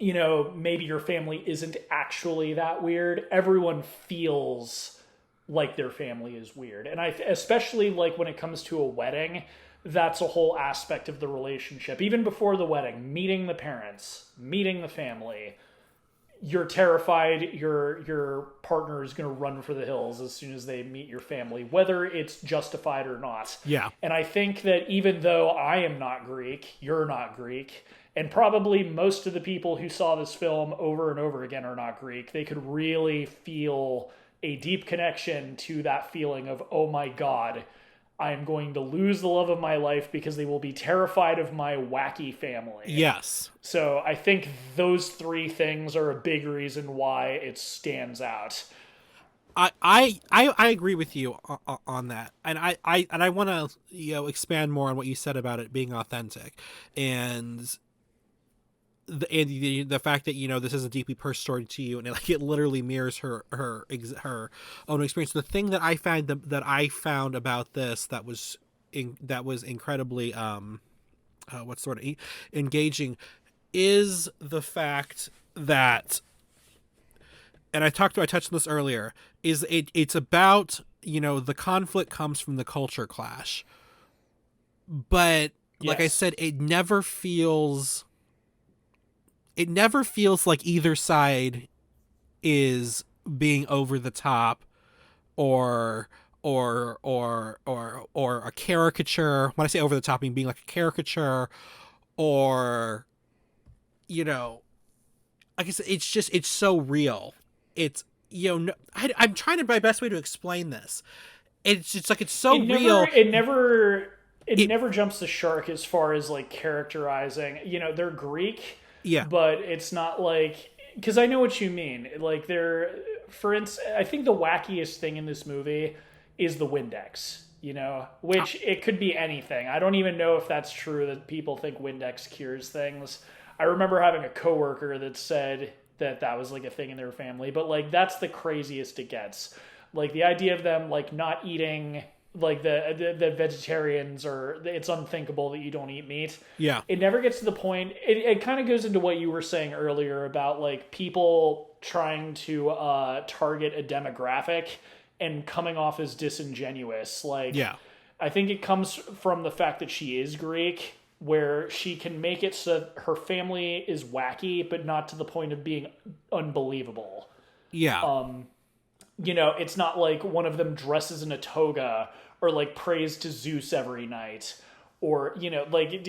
Speaker 2: maybe your family isn't actually that weird, everyone feels like their family is weird. And especially like when it comes to a wedding, that's a whole aspect of the relationship. Even before the wedding, meeting the parents, meeting the family, you're terrified your partner is going to run for the hills as soon as they meet your family, whether it's justified or not.
Speaker 1: Yeah.
Speaker 2: And I think that even though I am not Greek, you're not Greek, and probably most of the people who saw this film over and over again are not Greek, they could really feel a deep connection to that feeling of, oh my God, I'm going to lose the love of my life because they will be terrified of my wacky family.
Speaker 1: Yes.
Speaker 2: So I think those three things are a big reason why it stands out.
Speaker 1: I agree with you on that, and I want to expand more on what you said about it being authentic, and the fact that this is a deeply personal story to you, and it literally mirrors her own experience. The thing that I found about this that was incredibly engaging is the fact that, and I touched on this earlier, is it's about the conflict comes from the culture clash, but like I said, it never feels like either side is being over the top or a caricature. When I say over the top, I mean being like a caricature, or like I said, it's so real. It's I'm trying to my best way to explain this. It's just like it's so real.
Speaker 2: It never jumps the shark as far as like characterizing. They're Greek.
Speaker 1: Yeah.
Speaker 2: But it's not like, because I know what you mean. Like for instance, I think the wackiest thing in this movie is the Windex, which it could be anything. I don't even know if that's true that people think Windex cures things. I remember having a coworker that said that was like a thing in their family, but like that's the craziest it gets. Like the idea of them like not eating, like the vegetarians, or it's unthinkable that you don't eat meat.
Speaker 1: Yeah.
Speaker 2: It never gets to the point. It kind of goes into what you were saying earlier about like people trying to target a demographic and coming off as disingenuous. Like,
Speaker 1: yeah.
Speaker 2: I think it comes from the fact that she is Greek, where she can make it so that her family is wacky, but not to the point of being unbelievable.
Speaker 1: Yeah.
Speaker 2: It's not like one of them dresses in a toga or like prays to Zeus every night, or like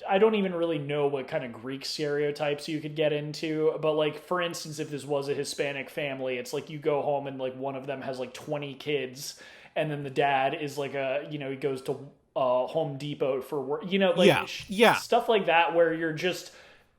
Speaker 2: I don't even really know what kind of Greek stereotypes you could get into, but like for instance, if this was a Hispanic family, it's like you go home and like one of them has like 20 kids, and then the dad is like he goes to Home Depot for work, you know, like
Speaker 1: Yeah. Yeah.
Speaker 2: stuff like that, where you're just,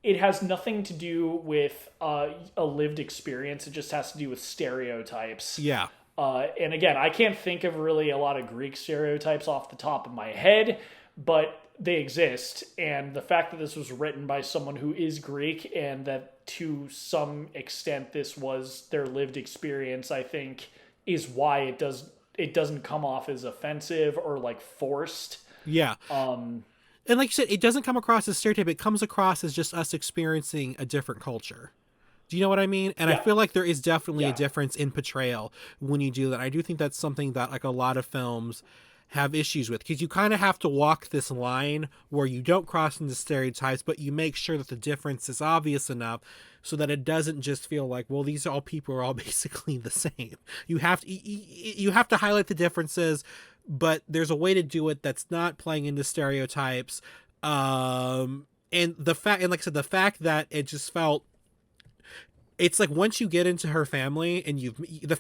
Speaker 2: it has nothing to do with a lived experience. It just has to do with stereotypes.
Speaker 1: Yeah.
Speaker 2: And again, I can't think of really a lot of Greek stereotypes off the top of my head, but they exist. And the fact that this was written by someone who is Greek, and that to some extent this was their lived experience, I think is why it doesn't come off as offensive or like forced.
Speaker 1: Yeah. And like you said, it doesn't come across as stereotype. It comes across as just us experiencing a different culture. Do you know what I mean? And I feel like there is definitely a difference in portrayal when you do that. I do think that's something that like a lot of films have issues with, because you kind of have to walk this line where you don't cross into stereotypes, but you make sure that the difference is obvious enough so that it doesn't just feel like, well, these all people are all basically the same. You have to highlight the differences, but there's a way to do it that's not playing into stereotypes. And like I said, the fact that it just felt, it's like once you get into her family and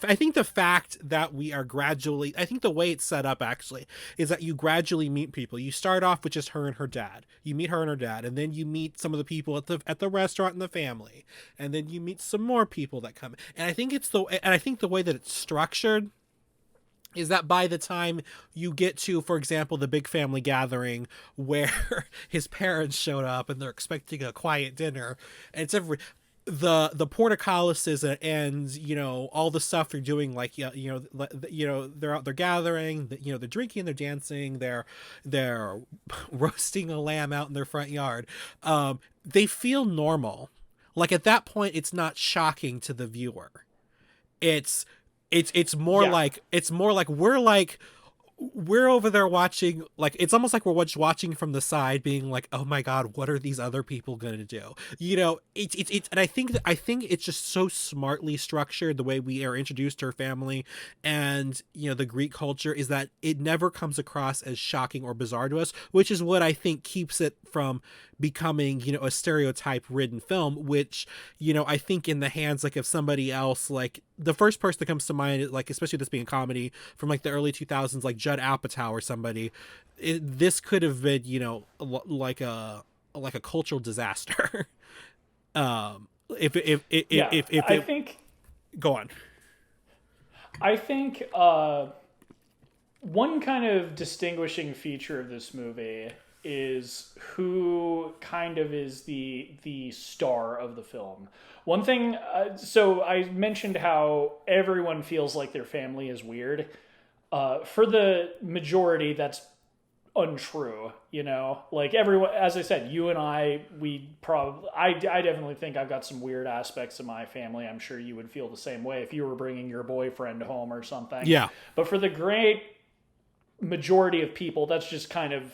Speaker 1: I think the fact that we are gradually, I think the way it's set up actually is that you gradually meet people. You start off with just her and her dad. You meet her and her dad, and then you meet some of the people at the restaurant in the family, and then you meet some more people that come. And I think the way that it's structured is that by the time you get to, for example, the big family gathering where his parents showed up and they're expecting a quiet dinner, and it's the portcullises and you know all the stuff they're doing, like they're out, they're gathering, they're drinking, they're dancing, they're roasting a lamb out in their front yard. They feel normal. Like at that point, it's not shocking to the viewer. It's more like we're over there watching, like it's almost like we're watching from the side, being like, oh my god, what are these other people gonna do? And I think it's just so smartly structured, the way we are introduced to her family and the Greek culture, is that it never comes across as shocking or bizarre to us, which is what I think keeps it from becoming a stereotype ridden film, which I think in the hands like of somebody else, like the first person that comes to mind, like especially this being a comedy from like the early 2000s, like Judd Apatow or somebody, this could have been like a cultural disaster. If
Speaker 2: I think,
Speaker 1: go on.
Speaker 2: I think one kind of distinguishing feature of this movie is who kind of is the star of the film. One thing, so I mentioned how everyone feels like their family is weird. For the majority, that's untrue, like everyone, as I said, you and I definitely think I've got some weird aspects of my family. I'm sure you would feel the same way if you were bringing your boyfriend home or something.
Speaker 1: Yeah.
Speaker 2: But for the great majority of people, that's just kind of,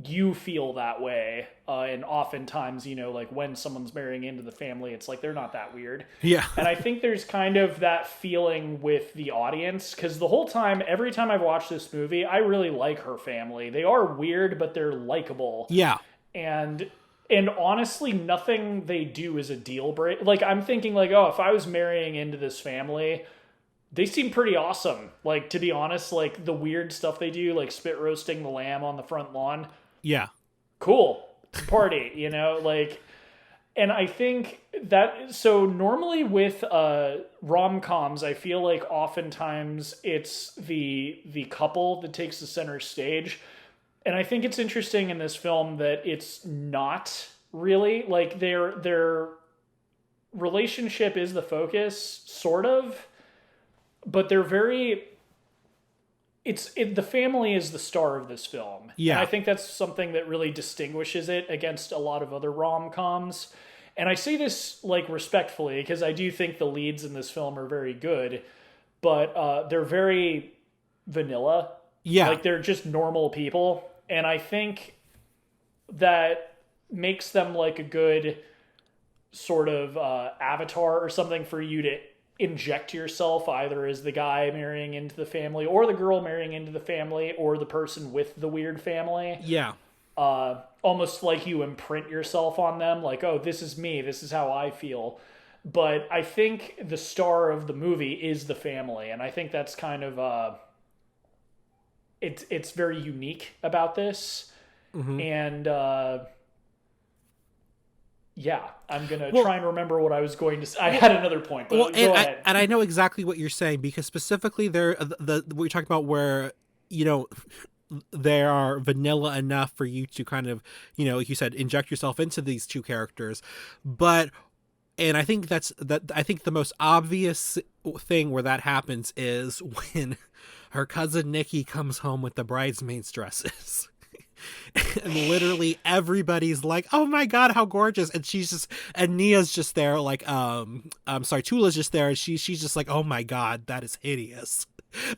Speaker 2: you feel that way. And oftentimes, like when someone's marrying into the family, it's like they're not that weird.
Speaker 1: Yeah.
Speaker 2: And I think there's kind of that feeling with the audience, because the whole time, every time I've watched this movie, I really like her family. They are weird, but they're likable.
Speaker 1: Yeah.
Speaker 2: And honestly, nothing they do is a deal break. Like, I'm thinking like, oh, if I was marrying into this family, they seem pretty awesome. Like, to be honest, like the weird stuff they do, like spit roasting the lamb on the front lawn.
Speaker 1: Yeah.
Speaker 2: Cool. It's a party, like, and I think that, so normally with rom-coms, I feel like oftentimes it's the couple that takes the center stage. And I think it's interesting in this film that it's not really, like their relationship is the focus, sort of, but they're very, the family is the star of this film.
Speaker 1: Yeah.
Speaker 2: And I think that's something that really distinguishes it against a lot of other rom-coms. And I say this like respectfully, because I do think the leads in this film are very good, but they're very vanilla.
Speaker 1: Yeah.
Speaker 2: Like they're just normal people. And I think that makes them like a good sort of avatar or something for you to inject yourself, either as the guy marrying into the family or the girl marrying into the family or the person with the weird family.
Speaker 1: Yeah.
Speaker 2: Almost like you imprint yourself on them, like, oh, this is me, this is how I feel. But I think the star of the movie is the family, and I think that's kind of it's very unique about this.
Speaker 1: Hmm.
Speaker 2: And yeah, I'm gonna
Speaker 1: Well,
Speaker 2: try and remember what I was going to say. I
Speaker 1: well,
Speaker 2: had another point,
Speaker 1: well,
Speaker 2: but go ahead.
Speaker 1: and I know exactly what you're saying, because specifically there, what you're talking about, where you know they are vanilla enough for you to kind of, like you said, inject yourself into these two characters, but and I think I think the most obvious thing where that happens is when her cousin Nikki comes home with the bridesmaids dresses. And literally everybody's like, "Oh my god, how gorgeous!" And Nia's just there, like, I'm sorry, Tula's just there, and she's just like, "Oh my god, that is hideous."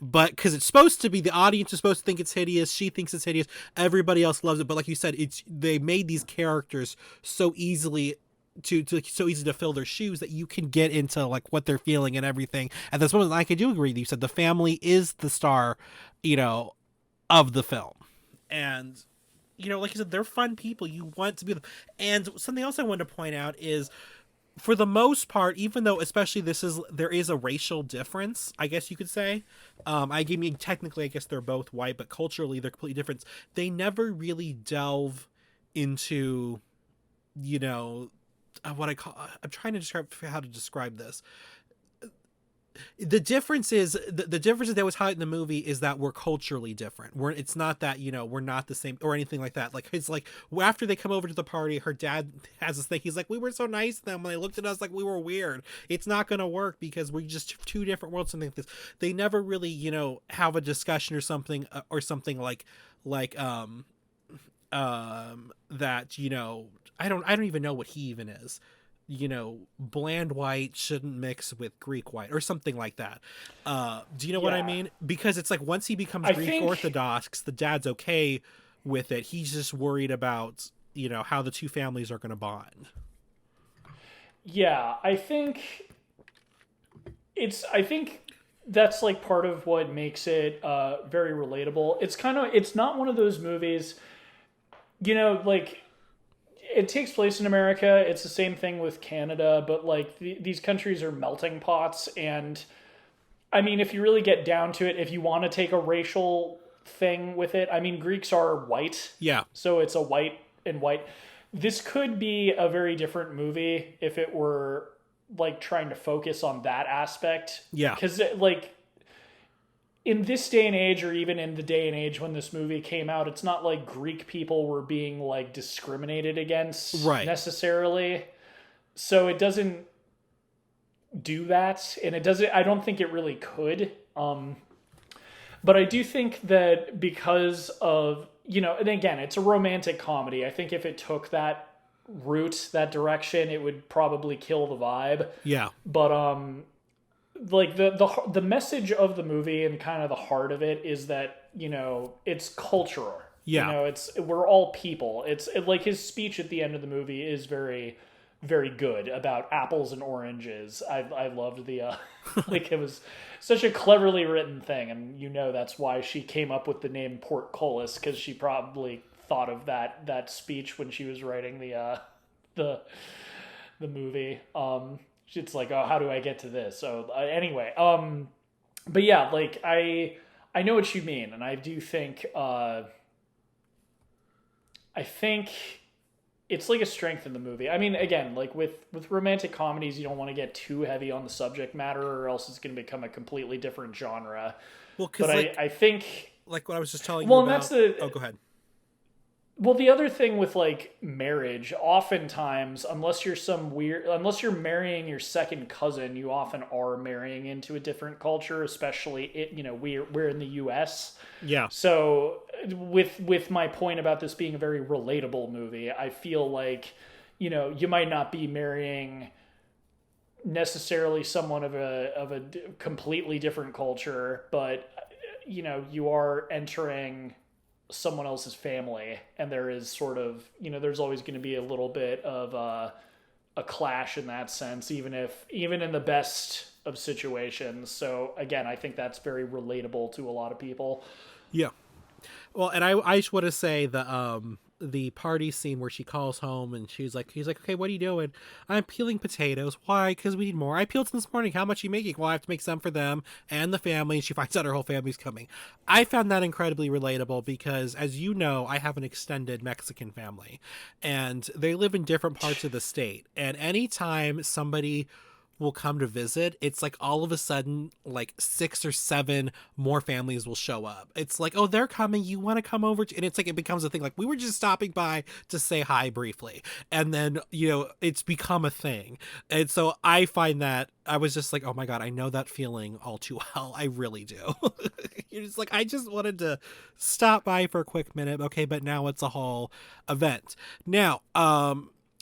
Speaker 1: But because it's supposed to be, the audience is supposed to think it's hideous, she thinks it's hideous, everybody else loves it. But like you said, they made these characters so easily so easy to fill their shoes that you can get into like what they're feeling and everything. And that's one, I do agree. You said the family is the star, of the film, and like you said, they're fun people. You want to be them. And something else I wanted to point out is, for the most part, even though especially there is a racial difference, I guess you could say. Technically, I guess they're both white, but culturally they're completely different. They never really delve into, what I call. I'm trying to describe how to describe this. The difference is the differences that was highlighted in the movie is that we're culturally different. It's not that we're not the same or anything like that. Like, it's like after they come over to the party, her dad has this thing. He's like, "We were so nice to them when they looked at us like we were weird. It's not going to work because we're just two different worlds." Something like this. They never really have a discussion or something that I don't even know what he even is. Bland white shouldn't mix with Greek white or something like that. Do you know what I
Speaker 2: Yeah,
Speaker 1: mean? Because it's like once he becomes
Speaker 2: I
Speaker 1: Greek
Speaker 2: think
Speaker 1: Orthodox, the dad's okay with it. He's just worried about, how the two families are going to bond.
Speaker 2: yeah, I think that's like part of what makes it very relatable. It's not one of those movies, like it takes place in America. It's the same thing with Canada, but like these countries are melting pots. And I mean, if you really get down to it, if you want to take a racial thing with it, I mean, Greeks are white,
Speaker 1: Yeah.
Speaker 2: so it's a white and white. This could be a very different movie if it were like trying to focus on that aspect.
Speaker 1: Yeah.
Speaker 2: Because like in this day and age, or even in the day and age when this movie came out, it's not like Greek people were being like discriminated against
Speaker 1: Right.
Speaker 2: necessarily. So it doesn't do that, and I don't think it really could. But I do think that because of, and again, it's a romantic comedy. I think if it took that route, that direction, it would probably kill the vibe.
Speaker 1: Yeah.
Speaker 2: But like the message of the movie and kind of the heart of it is that it's cultural.
Speaker 1: Yeah.
Speaker 2: We're all people. Like his speech at the end of the movie is very, very good about apples and oranges. I loved the like, it was such a cleverly written thing, and that's why she came up with the name Portcullis, because she probably thought of that speech when she was writing the movie. It's like, oh, how do I get to this? So anyway, but yeah, like I know what you mean, and I do think I think it's like a strength in the movie. I mean, again, like with romantic comedies, you don't want to get too heavy on the subject matter, or else it's going to become a completely different genre.
Speaker 1: Well, because
Speaker 2: But I think,
Speaker 1: like what I was just telling you
Speaker 2: well, and
Speaker 1: about.
Speaker 2: that's the
Speaker 1: Oh, go ahead.
Speaker 2: well, the other thing with like marriage, oftentimes, unless you're marrying your second cousin, you often are marrying into a different culture, especially we're in the US.
Speaker 1: Yeah.
Speaker 2: So with my point about this being a very relatable movie, I feel like, you might not be marrying necessarily someone of a completely different culture, but you are entering someone else's family, and there is sort of, there's always going to be a little bit of a clash in that sense, even in the best of situations. So again, I think that's very relatable to a lot of people.
Speaker 1: Yeah. Well, and I just want to say that the party scene where she calls home and he's like, okay, what are you doing? I'm peeling potatoes. Why? Because we need more. I peeled some this morning. How much are you making? Well, I have to make some for them and the family. And she finds out her whole family's coming. I found that incredibly relatable because, as you know, I have an extended Mexican family and they live in different parts of the state. And anytime somebody will come to visit, it's like all of a sudden like 6 or 7 more families will show up. It's like, oh, they're coming, you want to come over and it's like it becomes a thing, like we were just stopping by to say hi briefly, and then it's become a thing. And so I find that I was just like, oh my god, I know that feeling all too well. I really do. You're just like, I just wanted to stop by for a quick minute, okay, but now it's a whole event. Now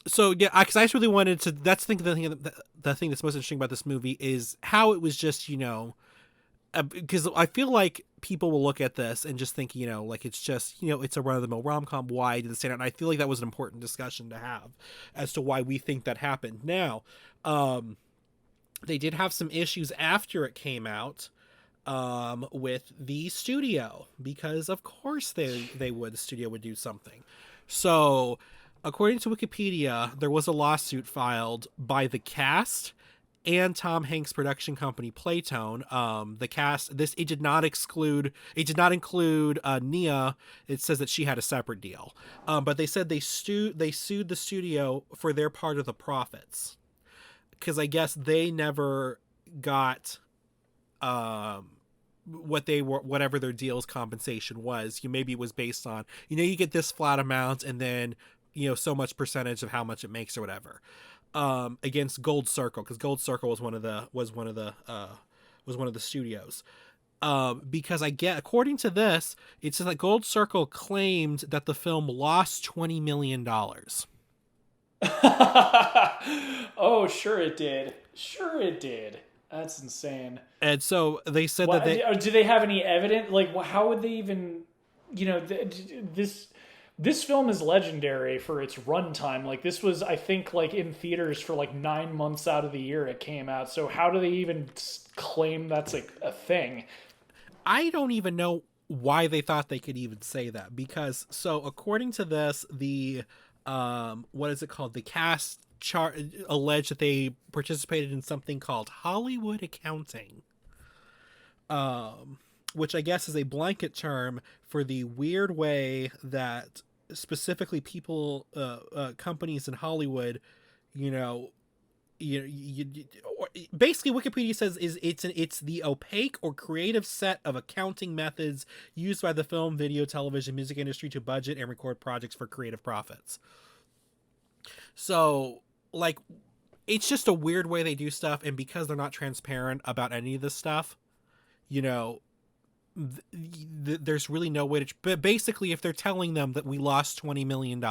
Speaker 1: so yeah, because I just really wanted to. That's the thing that's most interesting about this movie is how it was just because I feel like people will look at this and just think like it's just it's a run of the mill rom com. Why did it stand out? And I feel like that was an important discussion to have as to why we think that happened. Now, they did have some issues after it came out with the studio because of course the studio would do something. So, according to Wikipedia, there was a lawsuit filed by the cast and Tom Hanks' production company Playtone. The cast, it did not include Nia. It says that she had a separate deal. But they said they sued the studio for their part of the profits, because I guess they never got whatever their deal's compensation was. Maybe it was based on you get this flat amount and then so much percentage of how much it makes or whatever, against Gold Circle, because Gold Circle was one of the studios. Because according to this, it says that Gold Circle claimed that the film lost $20 million.
Speaker 2: Oh, sure it did. That's insane.
Speaker 1: And so they said
Speaker 2: do they have any evidence? Like, how would they even, this film is legendary for its runtime. Like, this was, I think, like in theaters for like 9 months out of the year it came out. So how do they even claim that's like a thing?
Speaker 1: I don't even know why they thought they could even say that, because so according to this, the what is it called? The cast alleged that they participated in something called Hollywood accounting, which I guess is a blanket term for the weird way that specifically people, companies in Hollywood, basically Wikipedia says it's the opaque or creative set of accounting methods used by the film, video, television, music industry to budget and record projects for creative profits. So, like, it's just a weird way they do stuff, and because they're not transparent about any of this stuff, there's really no way to. But basically, if they're telling them that we lost $20 million,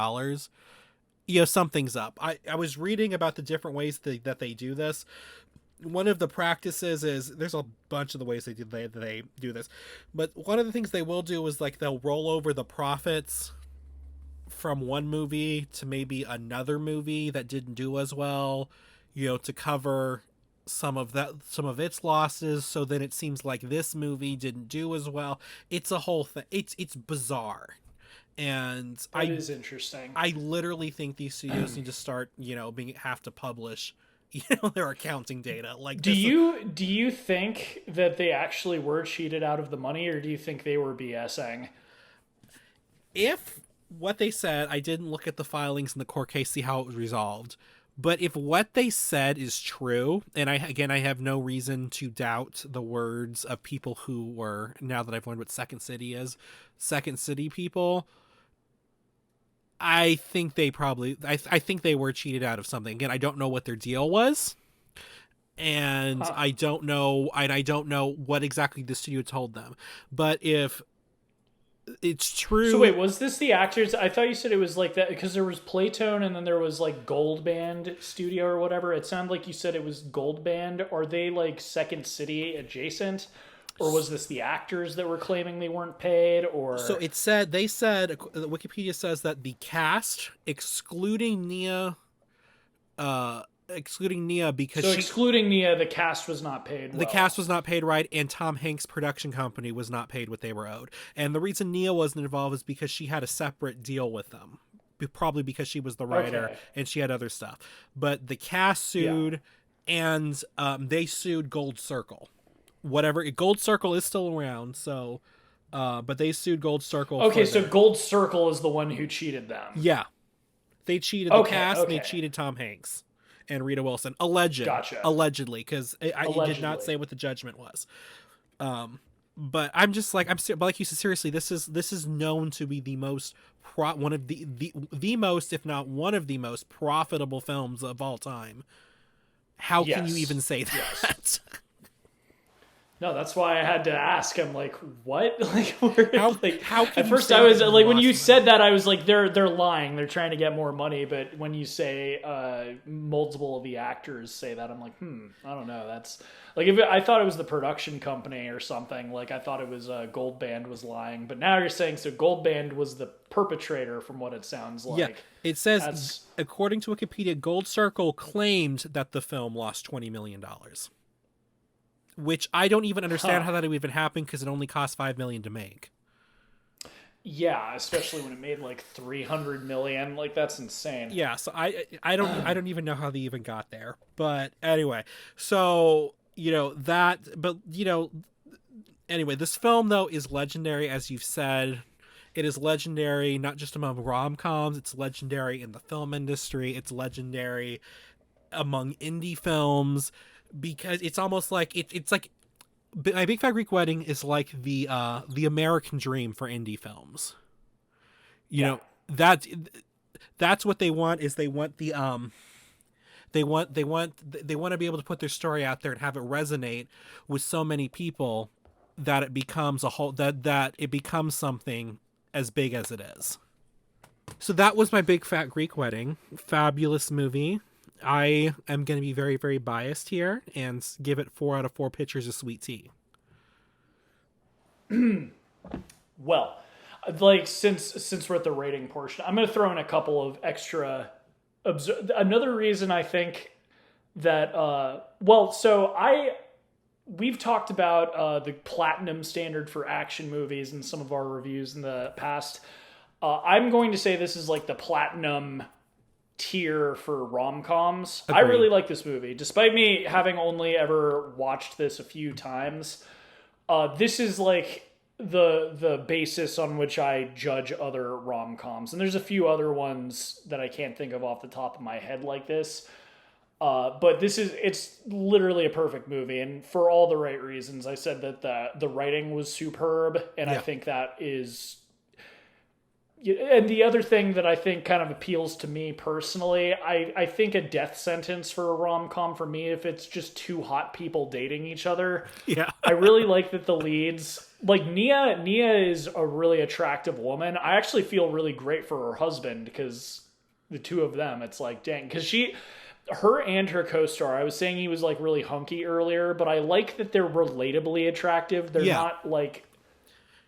Speaker 1: something's up. I was reading about the different ways that they do this. One of the practices is, there's a bunch of the ways they do this, but one of the things they will do is like they'll roll over the profits from one movie to maybe another movie that didn't do as well, to cover some of its losses, so then it seems like this movie didn't do as well. It's a whole thing. It's bizarre. And
Speaker 2: it is interesting.
Speaker 1: I literally think these studios need to start, have to publish, their accounting data. Like,
Speaker 2: do you think that they actually were cheated out of the money, or do you think they were BSing?
Speaker 1: If what they said, I didn't look at the filings in the court case, see how it was resolved. But if what they said is true, and I have no reason to doubt the words of people who were, now that I've learned what Second City is, Second City people, I think they were cheated out of something. Again, I don't know what their deal was, and I don't know what exactly the studio told them. But if it's true.
Speaker 2: So wait, was this the actors? I thought you said it was like that because there was Playtone and then there was like Gold Band Studio or whatever. It sounded like you said it was Gold Band. Are they like Second City adjacent? Or was this the actors that were claiming they weren't paid? Or
Speaker 1: so Wikipedia says that the cast, excluding Nia, excluding Nia because
Speaker 2: So excluding Nia, the cast was not paid well.
Speaker 1: the cast was not paid right, and Tom Hanks' production company was not paid what they were owed. And the reason Nia wasn't involved is because she had a separate deal with them, probably because she was the writer and she had other stuff. But the cast sued, and they sued Gold Circle. Whatever, Gold Circle is still around, so but they sued Gold Circle.
Speaker 2: Okay, so Gold Circle is the one who cheated them.
Speaker 1: Yeah, they cheated the cast. And they cheated Tom Hanks and Rita Wilson, allegedly, because I did not say what the judgment was. But I'm just like, but like you said, seriously, this is known to be the most one of the most, if not one of the most profitable films of all time. How can you even say that? Yes.
Speaker 2: No, that's why I had to ask. I'm like, what? Like,
Speaker 1: how
Speaker 2: at first I was like, when you said that, I was like, they're lying. They're trying to get more money. But when you say multiple of the actors say that, I'm like, I don't know. That's like, I thought it was the production company or something. Like, I thought it was Gold Band was lying. But now you're saying so Gold Band was the perpetrator, from what it sounds like.
Speaker 1: Yeah, it says according to Wikipedia, Gold Circle claimed that the film lost $20 million. Which I don't even understand how that would even happen, because it only cost $5 million to make.
Speaker 2: Yeah, especially when it made like $300 million. Like, that's insane.
Speaker 1: Yeah, so I don't even know how they even got there. But anyway, so anyway, this film though is legendary, as you've said. It is legendary not just among rom-coms. It's legendary in the film industry. It's legendary among indie films. Because it's almost like it's like My Big Fat Greek Wedding is like the American dream for indie films. You know, that's what they want, is they want the they want to be able to put their story out there and have it resonate with so many people that it becomes that it becomes something as big as it is. So that was My Big Fat Greek Wedding. Fabulous movie. I am going to be very, very biased here and give it 4 out of 4 pitchers of sweet tea.
Speaker 2: Well, like, since we're at the rating portion, I'm going to throw in a couple of extra. Another reason I think that, we've talked about the platinum standard for action movies in some of our reviews in the past. I'm going to say this is like the platinum tier for rom-coms. I really like this movie, despite me having only ever watched this a few times. This is like the basis on which I judge other rom-coms, and there's a few other ones that I can't think of off the top of my head like this. But it's literally a perfect movie, and for all the right reasons. I said that the writing was superb, and I think that is. And the other thing that I think kind of appeals to me personally, I think a death sentence for a rom-com for me, if it's just two hot people dating each other. Yeah. I really like that the leads, like Nia is a really attractive woman. I actually feel really great for her husband, because the two of them, it's like, dang, because her and her co-star, I was saying he was like really hunky earlier, but I like that they're relatably attractive. They're not like,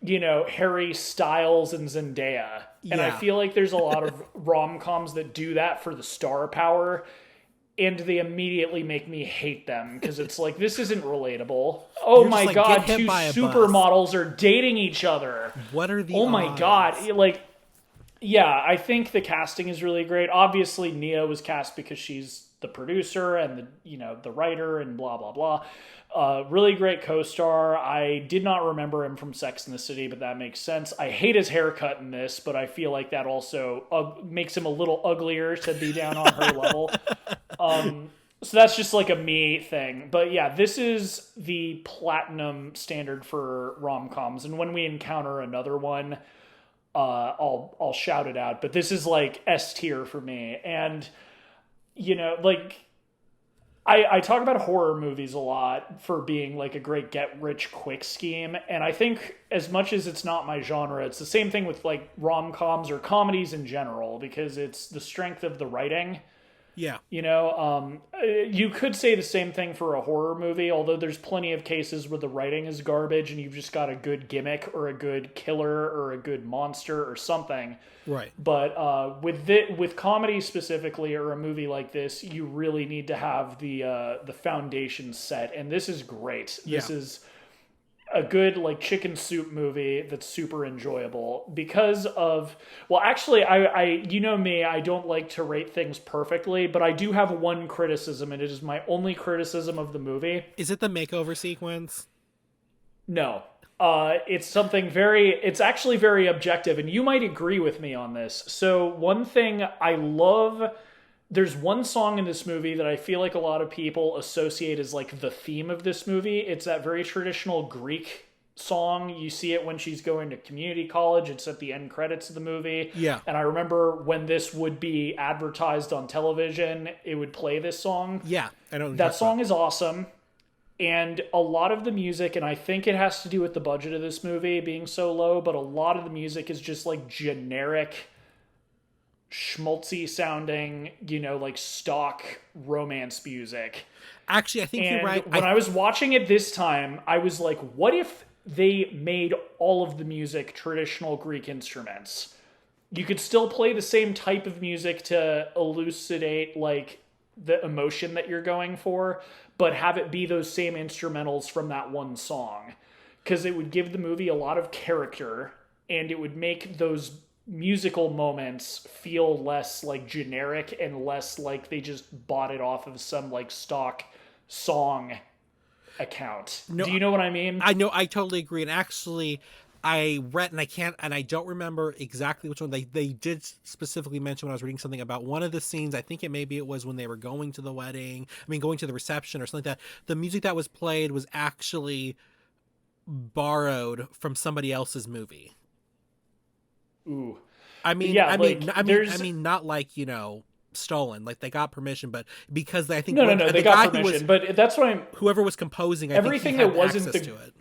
Speaker 2: Harry Styles and Zendaya. And I feel like there's a lot of rom-coms that do that for the star power, and they immediately make me hate them, because it's like, this isn't relatable. Oh my God, two supermodels are dating each other.
Speaker 1: What are the
Speaker 2: odds? My God. Like, yeah, I think the casting is really great. Obviously, Nia was cast because she's the producer and the writer and blah, blah, blah. Really great co-star. I did not remember him from Sex and the City, but that makes sense. I hate his haircut in this, but I feel like that also makes him a little uglier to be down on her level. So that's just like a me thing. But yeah, this is the platinum standard for rom-coms. And when we encounter another one, I'll shout it out. But this is like S tier for me. And, I talk about horror movies a lot for being like a great get-rich-quick scheme, and I think as much as it's not my genre, it's the same thing with like rom-coms or comedies in general, because it's the strength of the writing
Speaker 1: Yeah.
Speaker 2: You know, you could say the same thing for a horror movie, although there's plenty of cases where the writing is garbage and you've just got a good gimmick or a good killer or a good monster or something.
Speaker 1: Right.
Speaker 2: But with comedy specifically, or a movie like this, you really need to have the foundation set, and this is great. This is a good like chicken soup movie that's super enjoyable because of, well, actually, I you know me, I don't like to rate things perfectly, but I do have one criticism, and it is my only criticism of the movie.
Speaker 1: Is it the makeover sequence?
Speaker 2: No. It's something it's actually very objective, and you might agree with me on this. So one thing I love, there's one song in this movie that I feel like a lot of people associate as like the theme of this movie. It's that very traditional Greek song. You see it when she's going to community college. It's at the end credits of the movie.
Speaker 1: Yeah.
Speaker 2: And I remember when this would be advertised on television, it would play this song.
Speaker 1: Yeah. I don't.
Speaker 2: That song is awesome. And a lot of the music, and I think it has to do with the budget of this movie being so low, but a lot of the music is just like generic, schmaltzy sounding, you know, like stock romance music.
Speaker 1: Actually, I think you're right.
Speaker 2: When I was watching it this time, I was like, what if they made all of the music traditional Greek instruments? You could still play the same type of music to elucidate like the emotion that you're going for, but have it be those same instrumentals from that one song. Because it would give the movie a lot of character, and it would make those musical moments feel less like generic and less like they just bought it off of some like stock song account.
Speaker 1: No,
Speaker 2: do you know what I mean?
Speaker 1: I know, I totally agree. And actually, I read, and I don't remember exactly which one they did specifically mention when I was reading something about one of the scenes. I think it was when they were going to the wedding. I mean, going to the reception or something like that. The music that was played was actually borrowed from somebody else's movie.
Speaker 2: Ooh.
Speaker 1: I mean,
Speaker 2: yeah,
Speaker 1: I
Speaker 2: like,
Speaker 1: mean, not like, you know, stolen. Like they got permission, but because I think
Speaker 2: no, they got permission. But that's what
Speaker 1: whoever was composing,
Speaker 2: everything
Speaker 1: think he had
Speaker 2: that wasn't
Speaker 1: access to it.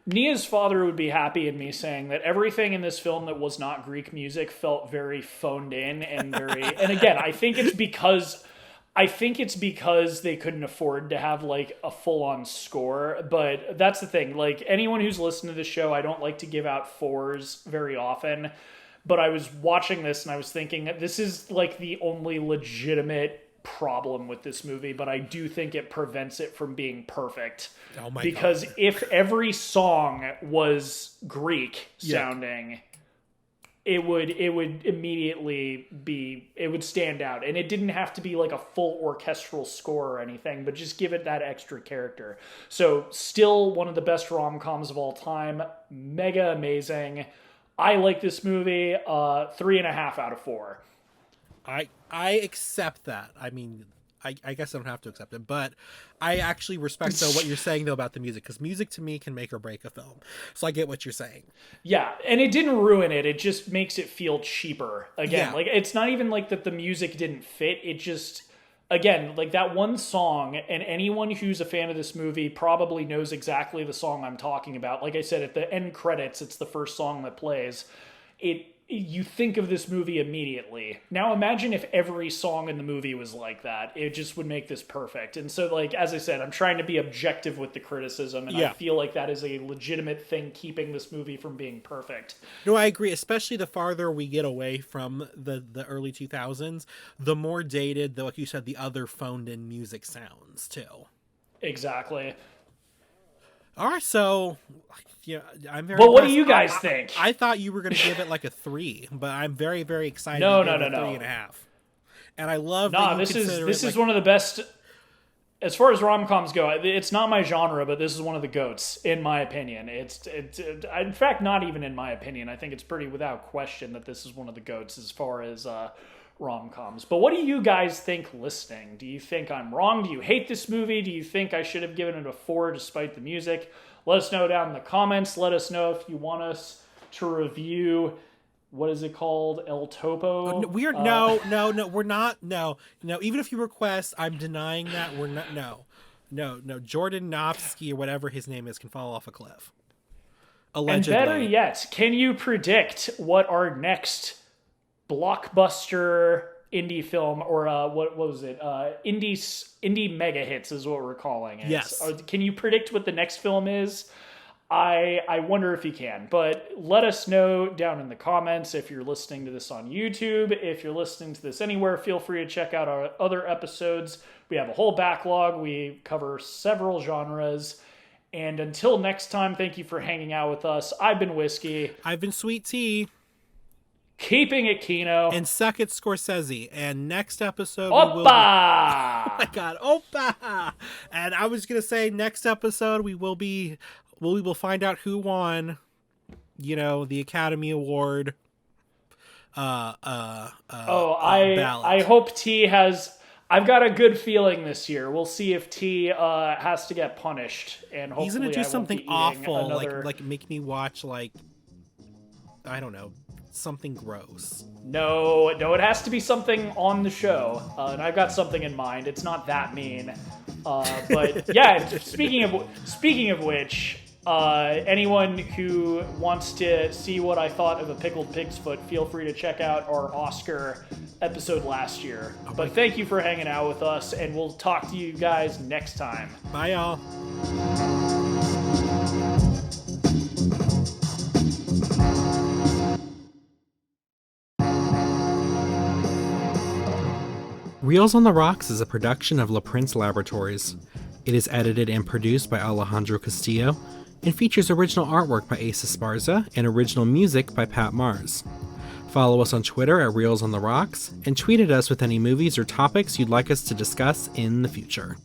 Speaker 2: Nia's father would be happy in me saying that everything in this film that was not Greek music felt very phoned in and very. And again, I think it's because they couldn't afford to have like a full-on score. But that's the thing. Like anyone who's listened to the show, I don't like to give out fours very often. But I was watching this and I was thinking that this is like the only legitimate problem with this movie, but I do think it prevents it from being perfect.
Speaker 1: Oh my
Speaker 2: because
Speaker 1: God.
Speaker 2: if every song was Greek sounding, it would immediately it would stand out, and it didn't have to be like a full orchestral score or anything, but just give it that extra character. So still one of the best rom-coms of all time, mega amazing. I like this movie 3.5 out of 4.
Speaker 1: I accept that. I mean, I guess I don't have to accept it, but I actually respect though what you're saying though about the music, because music to me can make or break a film. So I get what you're saying.
Speaker 2: Yeah, and it didn't ruin it. It just makes it feel cheaper. Again, like it's not even like that the music didn't fit. It just, again, like that one song, and anyone who's a fan of this movie probably knows exactly the song I'm talking about. Like I said, at the end credits, it's the first song that plays. You think of this movie immediately. Now imagine if every song in the movie was like that. It just would make this perfect. And so, like, as I said, I'm trying to be objective with the criticism, and I feel like that is a legitimate thing keeping this movie from being perfect.
Speaker 1: No, I agree. Especially the farther we get away from the early 2000s, the more dated, like you said, the other phoned-in music sounds, too.
Speaker 2: Exactly.
Speaker 1: All right, so I'm very.
Speaker 2: But what do you guys think?
Speaker 1: I thought you were going to give it like a 3, but I'm very, very excited.
Speaker 2: No,
Speaker 1: to give it 3.5. And I love.
Speaker 2: This is one of the best. As far as rom-coms go, it's not my genre, but this is one of the GOATs in my opinion. It's in fact not even in my opinion. I think it's pretty without question that this is one of the GOATs as far as rom-coms. But what do you guys think listening? Do you think I'm wrong? Do you hate this movie? Do you think I should have given it a 4 despite the music? Let us know down in the comments. Let us know if you want us to review, what is it called? El Topo?
Speaker 1: No, we're not. No. Even if you request, I'm denying that. We're not. No. Jordan Nofsky or whatever his name is can fall off a cliff. Allegedly.
Speaker 2: And better yet, can you predict what our next Blockbuster indie film, or what was it? Indie mega hits is what we're calling it.
Speaker 1: Yes.
Speaker 2: Can you predict what the next film is? I wonder if you can, but let us know down in the comments. If you're listening to this on YouTube, if you're listening to this anywhere, feel free to check out our other episodes. We have a whole backlog. We cover several genres. And until next time, thank you for hanging out with us. I've been Whiskey.
Speaker 1: I've been Sweet Tea.
Speaker 2: Keeping it Kino.
Speaker 1: And suck it Scorsese. And next episode
Speaker 2: Oppa!
Speaker 1: we will be... Oh my god, Oppa! And I was gonna say next episode we will find out who won, the Academy Award.
Speaker 2: I
Speaker 1: ballot.
Speaker 2: hope T has. I've got a good feeling this year. We'll see if T has to get punished, and hopefully
Speaker 1: he's gonna do something awful,
Speaker 2: another...
Speaker 1: like make me watch I don't know, something gross.
Speaker 2: No, it has to be something on the show, and I've got something in mind. It's not that mean, but yeah. Speaking of which. Anyone who wants to see what I thought of a pickled pig's foot, feel free to check out our Oscar episode last year. But thank you for hanging out with us, and we'll talk to you guys next time.
Speaker 1: Bye, y'all. Reels on the Rocks is a production of La Prince Laboratories. It is edited and produced by Alejandro Castillo, and features original artwork by Asa Esparza and original music by Pat Mars. Follow us on Twitter at Reels on the Rocks, and tweet at us with any movies or topics you'd like us to discuss in the future.